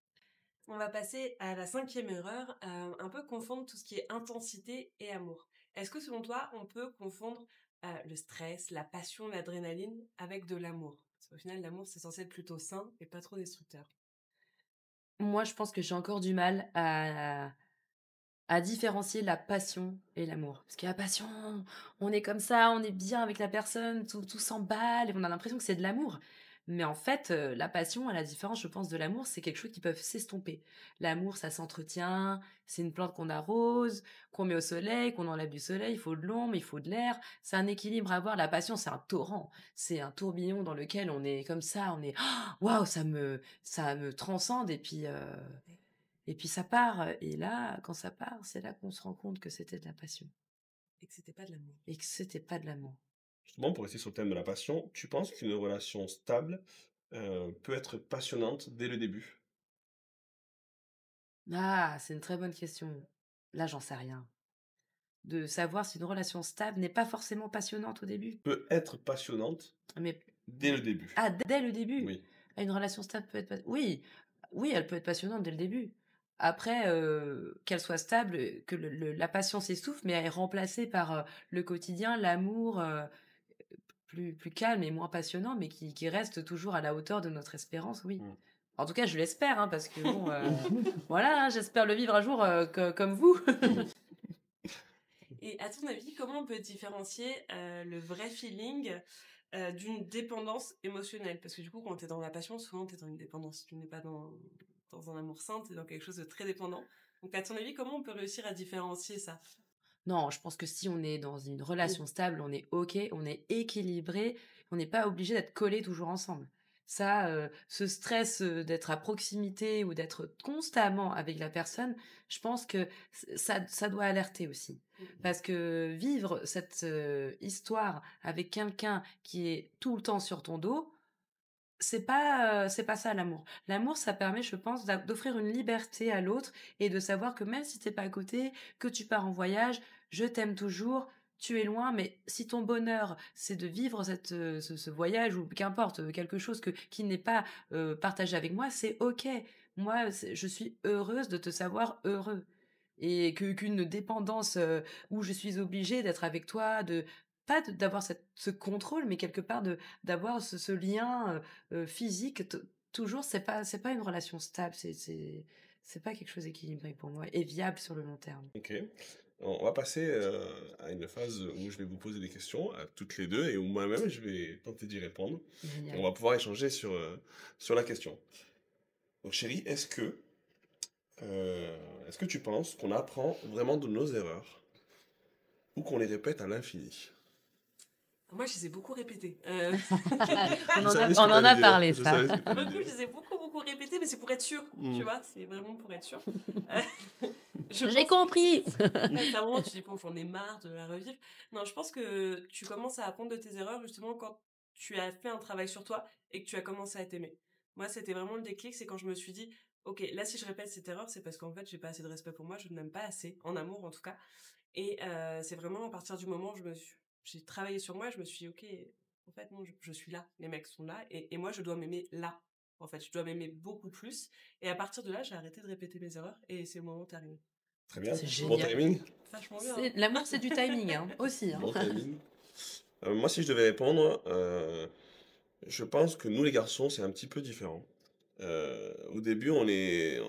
Speaker 1: On va passer à la 5e erreur, un peu confondre tout ce qui est intensité et amour. Est-ce que selon toi, on peut confondre le stress, la passion, l'adrénaline avec de l'amour? Parce qu'au final, l'amour, c'est censé être plutôt sain et pas trop destructeur.
Speaker 3: Moi, je pense que j'ai encore du mal à différencier la passion et l'amour. Parce que la passion, on est comme ça, on est bien avec la personne, tout s'emballe et on a l'impression que c'est de l'amour. Mais en fait, la passion, à la différence, je pense, de l'amour, c'est quelque chose qui peut s'estomper. L'amour, ça s'entretient, c'est une plante qu'on arrose, qu'on met au soleil, qu'on enlève du soleil, il faut de l'ombre, il faut de l'air. C'est un équilibre à avoir. La passion, c'est un torrent, c'est un tourbillon dans lequel on est comme ça, on est waouh, ça me transcende et puis ça part, et là, quand ça part, c'est là qu'on se rend compte que c'était de la passion
Speaker 1: Et que c'était pas de l'amour.
Speaker 3: et que c'était pas de l'amour.
Speaker 2: Justement, pour rester sur le thème de la passion, tu penses qu'une relation stable peut être passionnante dès le début?
Speaker 3: Ah, c'est une très bonne question. Là, j'en sais rien. De savoir si une relation stable n'est pas forcément passionnante au début.
Speaker 2: Peut être passionnante
Speaker 3: Mais
Speaker 2: dès le début.
Speaker 3: ah, dès le début?
Speaker 2: Oui.
Speaker 3: Ah, une relation stable peut être oui, oui, elle peut être passionnante dès le début. Après, qu'elle soit stable, que la passion s'essouffle, mais elle est remplacée par, le quotidien, l'amour, plus calme et moins passionnant, mais qui reste toujours à la hauteur de notre espérance, oui.
Speaker 2: Mm.
Speaker 3: En tout cas, je l'espère, hein, parce que bon, voilà, hein, j'espère le vivre un jour comme vous.
Speaker 1: Et à ton avis, comment on peut différencier le vrai feeling d'une dépendance émotionnelle? Parce que du coup, quand t'es dans la passion, souvent t'es dans une dépendance. Tu n'es pas dans un amour sain, t'es dans quelque chose de très dépendant. Donc à ton avis, comment on peut réussir à différencier ça?
Speaker 3: Non, je pense que si on est dans une relation stable, on est OK, on est équilibré, on n'est pas obligé d'être collés toujours ensemble. Ça, ce stress, d'être à proximité ou d'être constamment avec la personne, je pense que ça doit alerter aussi. Parce que vivre cette, histoire avec quelqu'un qui est tout le temps sur ton dos, c'est pas ça l'amour. L'amour, ça permet, je pense, d'offrir une liberté à l'autre et de savoir que même si t'es pas à côté, que tu pars en voyage, je t'aime toujours, tu es loin, mais si ton bonheur, c'est de vivre ce voyage ou qu'importe, quelque chose qui n'est pas partagé avec moi, c'est OK. Moi, je suis heureuse de te savoir heureux. Et qu'une dépendance où je suis obligée d'être avec toi, pas d'avoir ce contrôle, mais quelque part d'avoir ce lien physique toujours, c'est pas une relation stable, c'est pas quelque chose d'équilibré pour moi et viable sur le long terme.
Speaker 2: Ok. On va passer à une phase où je vais vous poser des questions à toutes les deux et où moi-même je vais tenter d'y répondre. On
Speaker 3: Génial.
Speaker 2: va pouvoir échanger sur la question. Donc chérie, est-ce que tu penses qu'on apprend vraiment de nos erreurs ou qu'on les répète à l'infini?
Speaker 1: Moi, je les ai beaucoup répétés.
Speaker 3: On
Speaker 2: Je
Speaker 3: en
Speaker 2: savais ce
Speaker 3: a,
Speaker 2: que
Speaker 3: on en
Speaker 2: t'allais
Speaker 3: a
Speaker 2: dire.
Speaker 3: parlé,
Speaker 2: Je
Speaker 3: ça.
Speaker 2: savais ce que
Speaker 1: Pour
Speaker 2: t'allais
Speaker 1: le coup,
Speaker 2: dire.
Speaker 1: je les ai beaucoup répétés, mais c'est pour être sûr,
Speaker 2: Mm.
Speaker 1: tu vois, c'est vraiment pour être sûr. Euh, je
Speaker 3: J'ai
Speaker 1: pense
Speaker 3: compris.
Speaker 1: qu'à un moment, tu dis, bon, j'en ai marre de la revivre. Non, je pense que tu commences à apprendre de tes erreurs, justement, quand tu as fait un travail sur toi et que tu as commencé à t'aimer. Moi, c'était vraiment le déclic, c'est quand je me suis dit, ok, là, si je répète cette erreur, c'est parce qu'en fait, j'ai pas assez de respect pour moi, je ne m'aime pas assez, en amour en tout cas. Et c'est vraiment à partir du moment où j'ai travaillé sur moi, je me suis dit, ok, en fait, non, je suis là, les mecs sont là, et moi, je dois m'aimer là. En fait, je dois m'aimer beaucoup plus. Et à partir de là, j'ai arrêté de répéter mes erreurs, et c'est le moment terminé.
Speaker 2: Très bien.
Speaker 3: C'est
Speaker 2: Bon
Speaker 3: génial.
Speaker 2: timing.
Speaker 1: Vachement bien. Hein.
Speaker 3: L'amour, c'est du timing, hein, aussi. Hein.
Speaker 2: Bon timing. Moi, si je devais répondre, je pense que nous, les garçons, c'est un petit peu différent. Au début, on est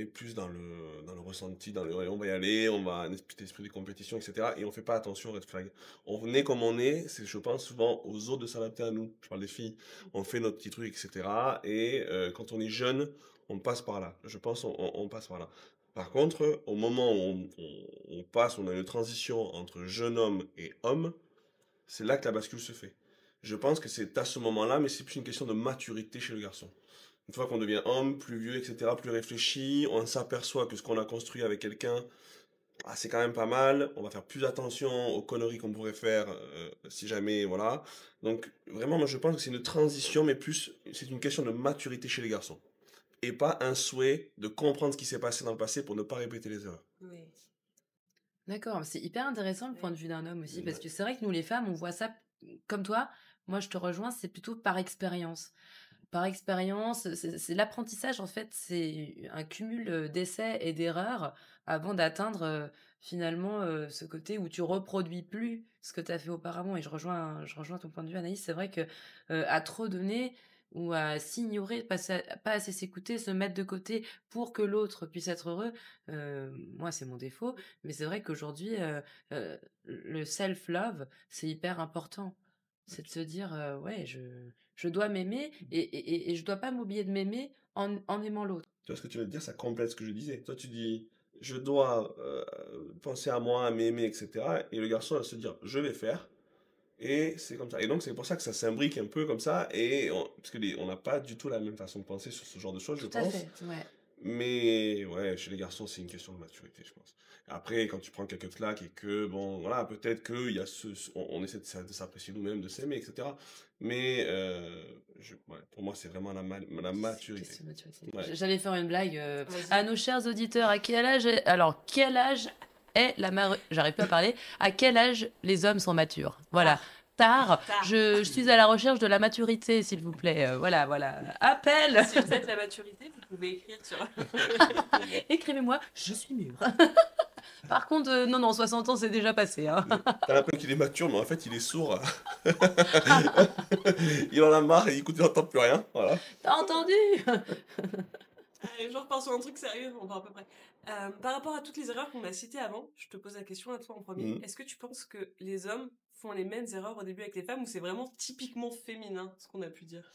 Speaker 2: plus dans le ressenti, dans le on va y aller, on va un esprit de compétition, etc. Et on fait pas attention aux red flags. On est comme on est, c'est, je pense, souvent aux autres de s'adapter à nous. Je parle des filles. On fait notre petit truc, etc. Et quand on est jeune, on passe par là. Je pense on passe par là. Par contre, au moment où on passe, on a une transition entre jeune homme et homme, c'est là que la bascule se fait. Je pense que c'est à ce moment-là, mais c'est plus une question de maturité chez le garçon. Une fois qu'on devient homme, plus vieux, etc., plus réfléchi, on s'aperçoit que ce qu'on a construit avec quelqu'un, ah, c'est quand même pas mal. On va faire plus attention aux conneries qu'on pourrait faire si jamais, voilà. Donc vraiment, moi je pense que c'est une transition, mais plus c'est une question de maturité chez les garçons. Et pas un souhait de comprendre ce qui s'est passé dans le passé pour ne pas répéter les erreurs.
Speaker 1: Oui.
Speaker 3: D'accord, c'est hyper intéressant le point de vue d'un homme aussi, parce
Speaker 2: Ouais.
Speaker 3: que c'est vrai que nous les femmes, on voit ça comme toi. Moi, je te rejoins, c'est plutôt par expérience. Par expérience, c'est l'apprentissage, en fait, c'est un cumul d'essais et d'erreurs avant d'atteindre finalement ce côté où tu reproduis plus ce que tu as fait auparavant. Et je rejoins ton point de vue, Anaïs. C'est vrai que à trop donner ou à s'ignorer, pas assez s'écouter, se mettre de côté pour que l'autre puisse être heureux, moi, c'est mon défaut. Mais c'est vrai qu'aujourd'hui, le self-love, c'est hyper important. C'est de se dire, ouais, je dois m'aimer et je dois pas m'oublier de m'aimer en aimant l'autre.
Speaker 2: Tu vois ce que tu veux dire, ça complète ce que je disais. Toi, tu dis, je dois penser à moi, à m'aimer, etc. Et le garçon va se dire, je vais faire. Et c'est comme ça. Et donc, c'est pour ça que ça s'imbrique un peu comme ça. Parce que on n'a pas du tout la même façon de penser sur ce genre de choses, je
Speaker 3: Tout à
Speaker 2: pense.
Speaker 3: fait, ouais.
Speaker 2: Mais ouais, chez les garçons, c'est une question de maturité, je pense. Après, quand tu prends quelques claques et que, bon, voilà, peut-être qu'il y a on essaie de s'apprécier nous-mêmes, de s'aimer, etc. Mais ouais, pour moi, c'est vraiment la maturité.
Speaker 3: Question de maturité.
Speaker 2: Ouais.
Speaker 3: J'allais faire une blague
Speaker 1: Vas-y.
Speaker 3: à nos chers auditeurs. Quel âge est j'arrive plus à parler. À quel âge les hommes sont matures? Voilà. Tard. Je suis à la recherche de la maturité, s'il vous plaît. Voilà. Appel.
Speaker 1: Si vous êtes la maturité, vous pouvez écrire sur...
Speaker 3: Écrivez-moi, je suis mûre. Par contre, non, 60 ans, c'est déjà passé. Hein.
Speaker 2: T'as l'impression qu'il est mature, mais en fait, il est sourd. Il en a marre et il n'entend plus rien. Voilà.
Speaker 3: T'as entendu?
Speaker 1: Allez, je repars sur un truc sérieux, on va à peu près. Par rapport à toutes les erreurs qu'on a citées avant, je te pose la question à toi en premier. Est-ce que tu penses que les hommes font les mêmes erreurs au début avec les femmes ou c'est vraiment typiquement féminin, ce qu'on a pu dire?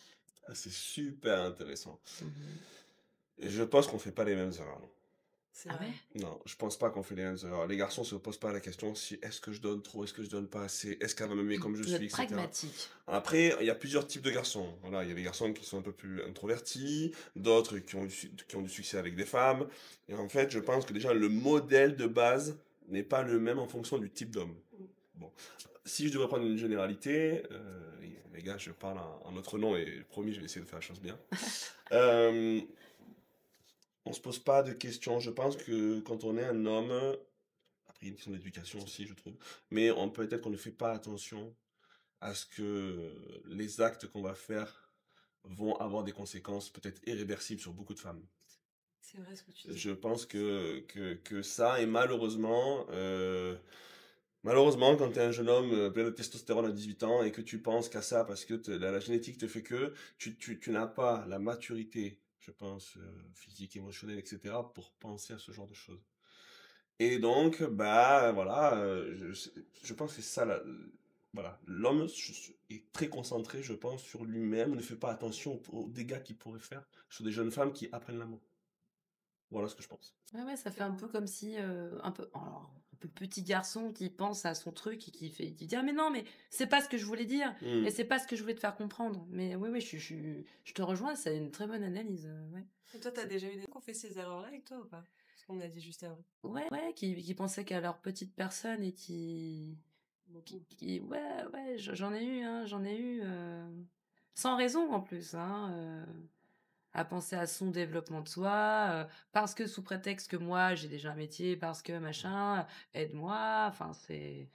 Speaker 2: Ah, c'est super intéressant. Et je pense qu'on fait pas les mêmes erreurs. Non.
Speaker 1: C'est
Speaker 3: Ah
Speaker 1: vrai.
Speaker 3: ouais?
Speaker 2: Non, je pense pas qu'on fait les mêmes erreurs. Les garçons se posent pas la question si est-ce que je donne trop, est-ce que je donne pas assez, est-ce qu'elle va m'aimer comme je
Speaker 3: Vous
Speaker 2: suis,
Speaker 3: êtes
Speaker 2: etc.
Speaker 3: pragmatique.
Speaker 2: Après, il y a plusieurs types de garçons. Voilà, il y a des garçons qui sont un peu plus introvertis, d'autres qui ont du succès avec des femmes. Et en fait, je pense que déjà le modèle de base n'est pas le même en fonction du type d'homme. Bon, si je devrais prendre une généralité, les gars, je parle en notre nom et promis, je vais essayer de faire la chose bien. On se pose pas de questions. Je pense que quand on est un homme, après il y a une question d'éducation aussi, je trouve, mais peut-être qu'on ne fait pas attention à ce que les actes qu'on va faire vont avoir des conséquences peut-être irréversibles sur beaucoup de femmes.
Speaker 1: C'est vrai ce que tu dis.
Speaker 2: Je pense que ça, et malheureusement, malheureusement, quand tu es un jeune homme plein de testostérone à 18 ans et que tu penses qu'à ça parce que la génétique te fait que tu n'as pas la maturité, je pense, physique, émotionnelle, etc., pour penser à ce genre de choses. Et donc, bah voilà, je pense que c'est ça, voilà, l'homme est très concentré, je pense, sur lui-même, ne fait pas attention aux dégâts qu'il pourrait faire sur des jeunes femmes qui apprennent l'amour. Voilà ce que je pense.
Speaker 3: Ouais, ça fait un peu comme si un peu petit garçon qui pense à son truc et qui dit ah mais non mais c'est pas ce que je voulais dire et c'est pas ce que je voulais te faire comprendre. Mais oui je te rejoins, c'est une très bonne analyse. Ouais.
Speaker 1: Et toi, t'as déjà eu des gens qui ont fait ces erreurs-là avec toi ou pas? Ce qu'on a dit juste avant.
Speaker 3: Ouais, qui pensaient qu'à leur petite personne et ouais, j'en ai eu, hein, sans raison en plus, hein. à penser à son développement de soi, parce que sous prétexte que moi j'ai déjà un métier, parce que machin, aide-moi, enfin c'est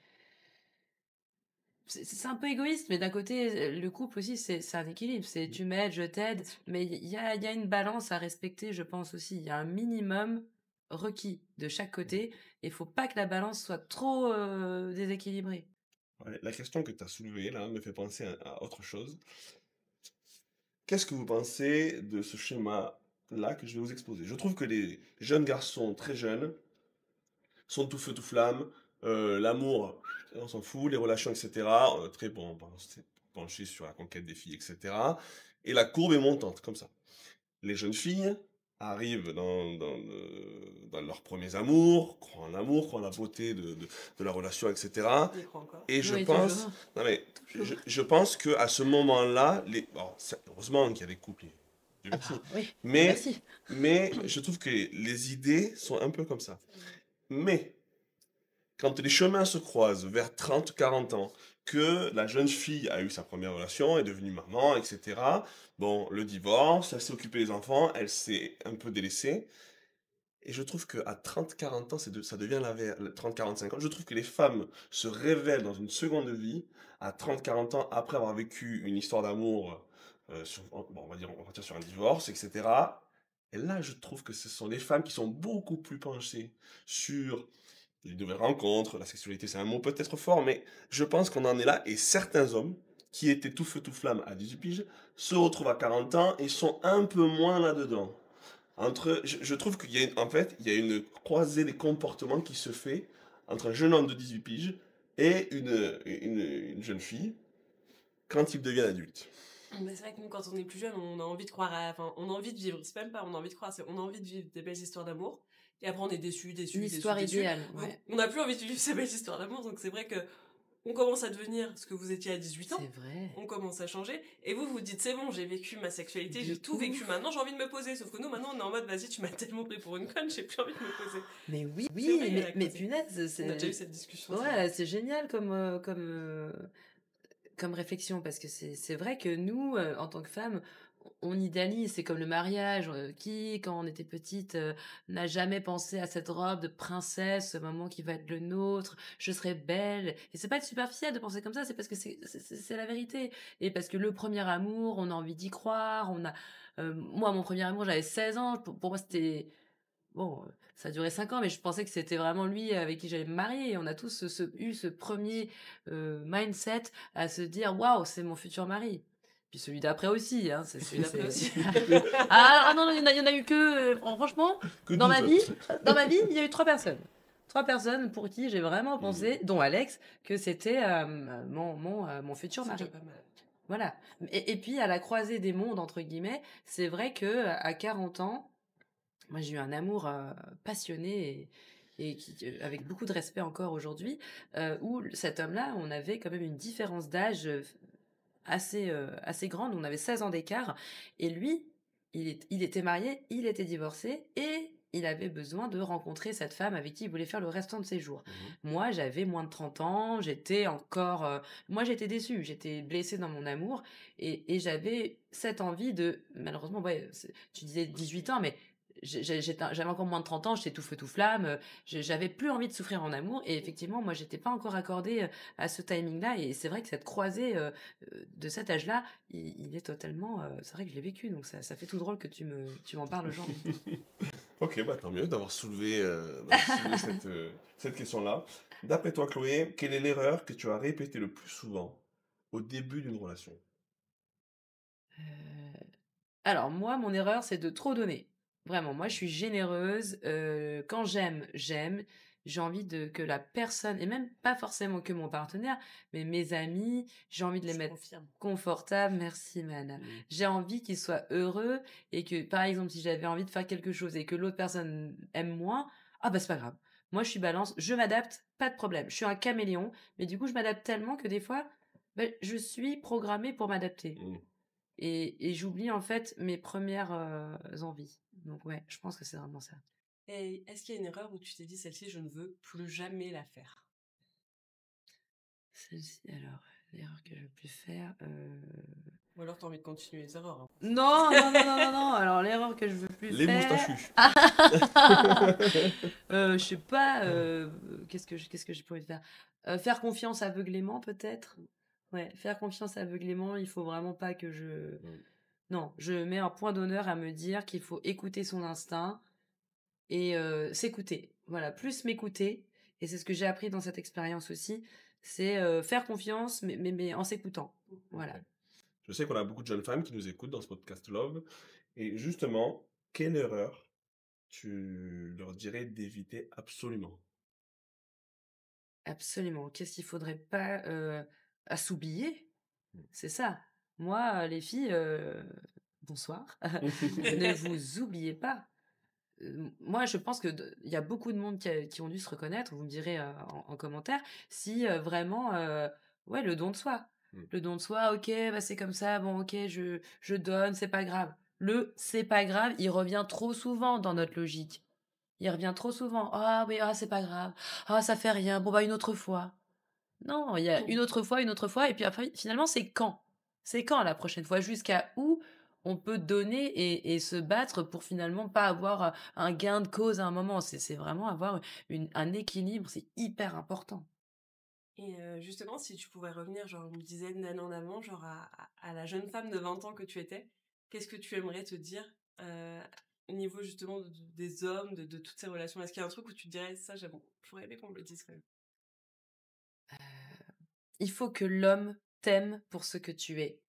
Speaker 3: un peu égoïste, mais d'un côté, le couple aussi, c'est un équilibre. C'est tu m'aides, je
Speaker 1: Bien
Speaker 3: t'aide,
Speaker 1: sûr.
Speaker 3: mais il y a une balance à respecter, je pense aussi. Il y a un minimum requis de chaque côté et faut pas que la balance soit trop, déséquilibrée.
Speaker 2: Ouais, la question que tu as soulevée là me fait penser à autre chose. Qu'est-ce que vous pensez de ce schéma-là que je vais vous exposer? Je trouve que les jeunes garçons très jeunes sont tout feu tout flamme, l'amour, on s'en fout, les relations, etc. Très bon, penché sur la conquête des filles, etc. Et la courbe est montante, comme ça. Les jeunes filles arrivent dans leurs premiers amours, croient en l'amour, croient en la beauté de la relation, etc.
Speaker 1: On y croit encore.
Speaker 2: Et je
Speaker 3: Oui,
Speaker 2: pense,
Speaker 3: toujours,
Speaker 2: non mais,
Speaker 3: toujours.
Speaker 2: je pense que à ce moment-là, heureusement qu'il y a des couples, Dieu
Speaker 3: Ah
Speaker 2: merci.
Speaker 3: bah, oui, Dieu
Speaker 2: Mais,
Speaker 3: merci.
Speaker 2: mais je trouve que les idées sont un peu comme ça. Mais quand les chemins se croisent vers 30, 40 ans, que la jeune fille a eu sa première relation, est devenue maman, etc. Bon, le divorce, elle s'est occupée des enfants, elle s'est un peu délaissée. Et je trouve qu'à 30, 40 ans, ça devient 30, 45 ans. Je trouve que les femmes se révèlent dans une seconde vie à 30, 40 ans après avoir vécu une histoire d'amour, bon, on va dire sur un divorce, etc. Et là, je trouve que ce sont les femmes qui sont beaucoup plus penchées sur les nouvelles rencontres, la sexualité, c'est un mot peut-être fort, mais je pense qu'on en est là. Et certains hommes qui étaient tout feu tout flamme à 18 piges se retrouvent à 40 ans et sont un peu moins là-dedans. Je trouve qu'il y a en fait, il y a une croisée des comportements qui se fait entre un jeune homme de 18 piges et une jeune fille quand ils deviennent adultes.
Speaker 1: Mais c'est vrai que nous, quand on est plus jeune, on a envie de croire enfin, on a envie de vivre. C'est même pas, on a envie de croire, c'est on a envie de vivre des belles histoires d'amour. Et après, on est déçu,
Speaker 3: Une
Speaker 1: déçu, déçu,
Speaker 3: histoire
Speaker 1: déçu.
Speaker 3: idéale,
Speaker 1: Donc,
Speaker 3: ouais.
Speaker 1: on n'a plus envie de vivre ces belles histoires d'amour. Donc, c'est vrai que on commence à devenir ce que vous étiez à 18
Speaker 3: C'est
Speaker 1: ans.
Speaker 3: vrai.
Speaker 1: On commence à changer. Et vous, vous dites, c'est bon, j'ai vécu ma sexualité,
Speaker 3: De
Speaker 1: j'ai tout vécu.
Speaker 3: ouf.
Speaker 1: Maintenant, j'ai envie de me poser. Sauf que nous, maintenant, on est en mode, vas-y, tu m'as tellement pris pour une conne, j'ai plus envie de me poser.
Speaker 3: Mais oui,
Speaker 1: C'est vrai,
Speaker 3: oui,
Speaker 1: il y a la
Speaker 3: mais
Speaker 1: croisée.
Speaker 3: punaise,
Speaker 1: On a déjà eu
Speaker 3: c'est
Speaker 1: cette discussion, c'est vrai.
Speaker 3: ouais, c'est génial comme réflexion parce que c'est vrai que nous, en tant que femmes, on idéalise, c'est comme le mariage, qui, quand on était petite, n'a jamais pensé à cette robe de princesse, ce moment qui va être le nôtre, je serai belle. Et c'est pas être superficiel de penser comme ça, c'est parce que c'est la vérité. Et parce que le premier amour, on a envie d'y croire, moi, mon premier amour, j'avais 16 ans, pour moi, c'était bon, ça a duré 5 ans, mais je pensais que c'était vraiment lui avec qui j'allais me marier et on a tous eu ce premier mindset à se dire: «Waouh, c'est mon futur mari». Puis celui d'après aussi, hein,
Speaker 1: Celui d'après aussi.
Speaker 3: non, il y en a eu que, franchement,
Speaker 2: Que
Speaker 3: dans ma
Speaker 2: 12.
Speaker 3: vie dans ma vie, il y a eu 3 personnes. 3 personnes pour qui j'ai vraiment
Speaker 2: Mhm.
Speaker 3: pensé, dont Alex, que c'était, mon futur
Speaker 1: C'est déjà
Speaker 3: mari.
Speaker 1: pas mal.
Speaker 3: Voilà. Et puis à la croisée des mondes entre guillemets, c'est vrai que à 40 ans, moi, j'ai eu un amour passionné et avec beaucoup de respect encore aujourd'hui, où cet homme-là, on avait quand même une différence d'âge assez grande. On avait 16 ans d'écart. Et lui, il était marié, il était divorcé et il avait besoin de rencontrer cette femme avec qui il voulait faire le restant de ses jours.
Speaker 2: Mhm.
Speaker 3: Moi, j'avais moins de 30 ans, j'étais encore... moi, j'étais déçue, j'étais blessée dans mon amour et j'avais cette envie de... Malheureusement, ouais, tu disais 18 ans, mais j'avais encore moins de 30 ans, j'étais tout feu tout flamme, j'avais plus envie de souffrir en amour et effectivement, moi, j'étais pas encore accordée à ce timing-là et c'est vrai que cette croisée de cet âge-là, il est totalement... c'est vrai que je l'ai vécu, donc ça fait tout drôle que tu m'en parles aujourd'hui.
Speaker 2: Ok, bah tant mieux d'avoir soulevé cette question-là. D'après toi, Chloé, quelle est l'erreur que tu as répétée le plus souvent au début d'une relation?
Speaker 3: Euh, Alors moi, mon erreur, c'est de trop donner. Vraiment, moi, je suis généreuse. Quand j'aime, j'aime. J'ai envie que la personne, et même pas forcément que mon partenaire, mais mes amis, j'ai envie de les
Speaker 1: Je
Speaker 3: mettre
Speaker 1: confirme.
Speaker 3: confortables. Merci, Mana.
Speaker 2: Mhm.
Speaker 3: J'ai envie qu'ils soient heureux et que, par exemple, si j'avais envie de faire quelque chose et que l'autre personne aime moins, ah bah c'est pas grave. Moi, je suis balance, je m'adapte, pas de problème. Je suis un caméléon, mais du coup, je m'adapte tellement que des fois, ben, je suis programmée pour m'adapter.
Speaker 2: Mhm.
Speaker 3: Et j'oublie en fait mes premières envies. Donc ouais, je pense que c'est vraiment ça.
Speaker 1: Et est-ce qu'il y a une erreur où tu t'es dit, celle-ci, je ne veux plus jamais la faire?
Speaker 3: Celle-ci, alors, l'erreur que je peux faire.
Speaker 1: Ou alors t'as envie de continuer les erreurs. Hein.
Speaker 3: Non, non, non, non, non, non. Alors, l'erreur que je veux plus
Speaker 2: Les
Speaker 3: faire...
Speaker 2: moustachus.
Speaker 3: Je sais pas, qu'est-ce que je pourrais faire? Faire confiance aveuglément, peut-être? Ouais, faire confiance aveuglément, il faut vraiment pas que je... Non, je mets un point d'honneur à me dire qu'il faut écouter son instinct et s'écouter. Voilà, plus m'écouter. Et c'est ce que j'ai appris dans cette expérience aussi, c'est faire confiance, mais en s'écoutant. Voilà.
Speaker 2: Je sais qu'on a beaucoup de jeunes femmes qui nous écoutent dans ce podcast Love. Et justement, quelle erreur tu leur dirais d'éviter absolument?
Speaker 3: Absolument. Qu'est-ce qu'il faudrait pas à s'oublier? C'est ça. Moi, les filles, bonsoir. Ne vous oubliez pas. Moi, je pense que il y a beaucoup de monde qui ont dû se reconnaître. Vous me direz en commentaire si vraiment, ouais, le don de soi. Le don de soi, ok, bah c'est comme ça. Bon, ok, je donne, c'est pas grave. Le c'est pas grave, il revient trop souvent dans notre logique. Il revient trop souvent. Ah oui, ah c'est pas grave. Ah ça fait rien. Bon bah une autre fois. Non, il y a une autre fois, et puis après, finalement, c'est quand? C'est quand la prochaine fois? Jusqu'à où on peut donner et se battre pour finalement pas avoir un gain de cause à un moment? C'est vraiment avoir un équilibre, c'est hyper important.
Speaker 1: Et justement, si tu pouvais revenir genre une dizaine d'années en avant, genre à la jeune femme de 20 ans que tu étais, qu'est-ce que tu aimerais te dire au niveau justement des hommes, de toutes ces relations? Est-ce qu'il y a un truc où tu te dirais ça, j'aurais aimé qu'on me le dise quand même?
Speaker 3: Il faut que l'homme t'aime pour ce que tu es.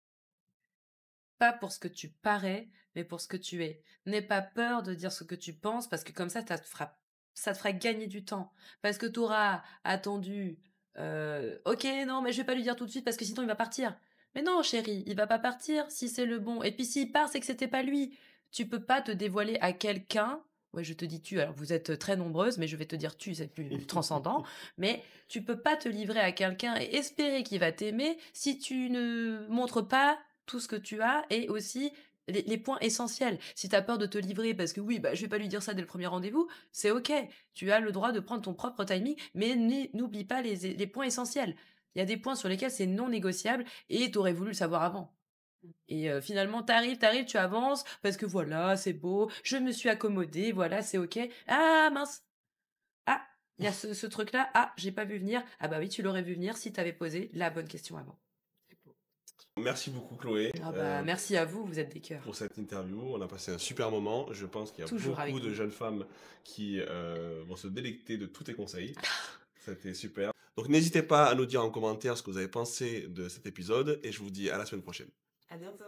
Speaker 3: Pas pour ce que tu parais, mais pour ce que tu es. N'aie pas peur de dire ce que tu penses, parce que comme ça te fera gagner du temps. Parce que tu auras attendu, ok, non, mais je vais pas lui dire tout de suite parce que sinon il va partir. Mais non, chérie, il va pas partir si c'est le bon. Et puis s'il part, c'est que c'était pas lui. Tu peux pas te dévoiler à quelqu'un. Ouais, je te dis tu, alors vous êtes très nombreuses, mais je vais te dire tu, c'est plus transcendant. Mais tu peux pas te livrer à quelqu'un et espérer qu'il va t'aimer si tu ne montres pas tout ce que tu as et aussi les points essentiels. Si tu as peur de te livrer parce que oui, bah, je vais pas lui dire ça dès le premier rendez-vous, c'est ok. Tu as le droit de prendre ton propre timing, mais n'oublie pas les points essentiels. Il y a des points sur lesquels c'est non négociable et tu aurais voulu le savoir avant. Et finalement, t'arrives, tu avances parce que voilà, c'est beau, je me suis accommodée, voilà, c'est ok. Ah mince, ah, il y a ce truc-là, ah, j'ai pas vu venir. Ah bah oui, tu l'aurais vu venir si t'avais posé la bonne question avant.
Speaker 2: Merci beaucoup, Chloé,
Speaker 3: Ah bah, merci à vous, vous êtes des cœurs.
Speaker 2: pour cette interview. On a passé un super moment. Je pense qu'il y a
Speaker 3: Toujours avec
Speaker 2: beaucoup de
Speaker 3: vous.
Speaker 2: jeunes femmes qui vont se délecter de tous tes conseils. C'était super. Donc n'hésitez pas à nous dire en commentaire ce que vous avez pensé de cet épisode et je vous dis à la semaine prochaine.
Speaker 1: À bientôt!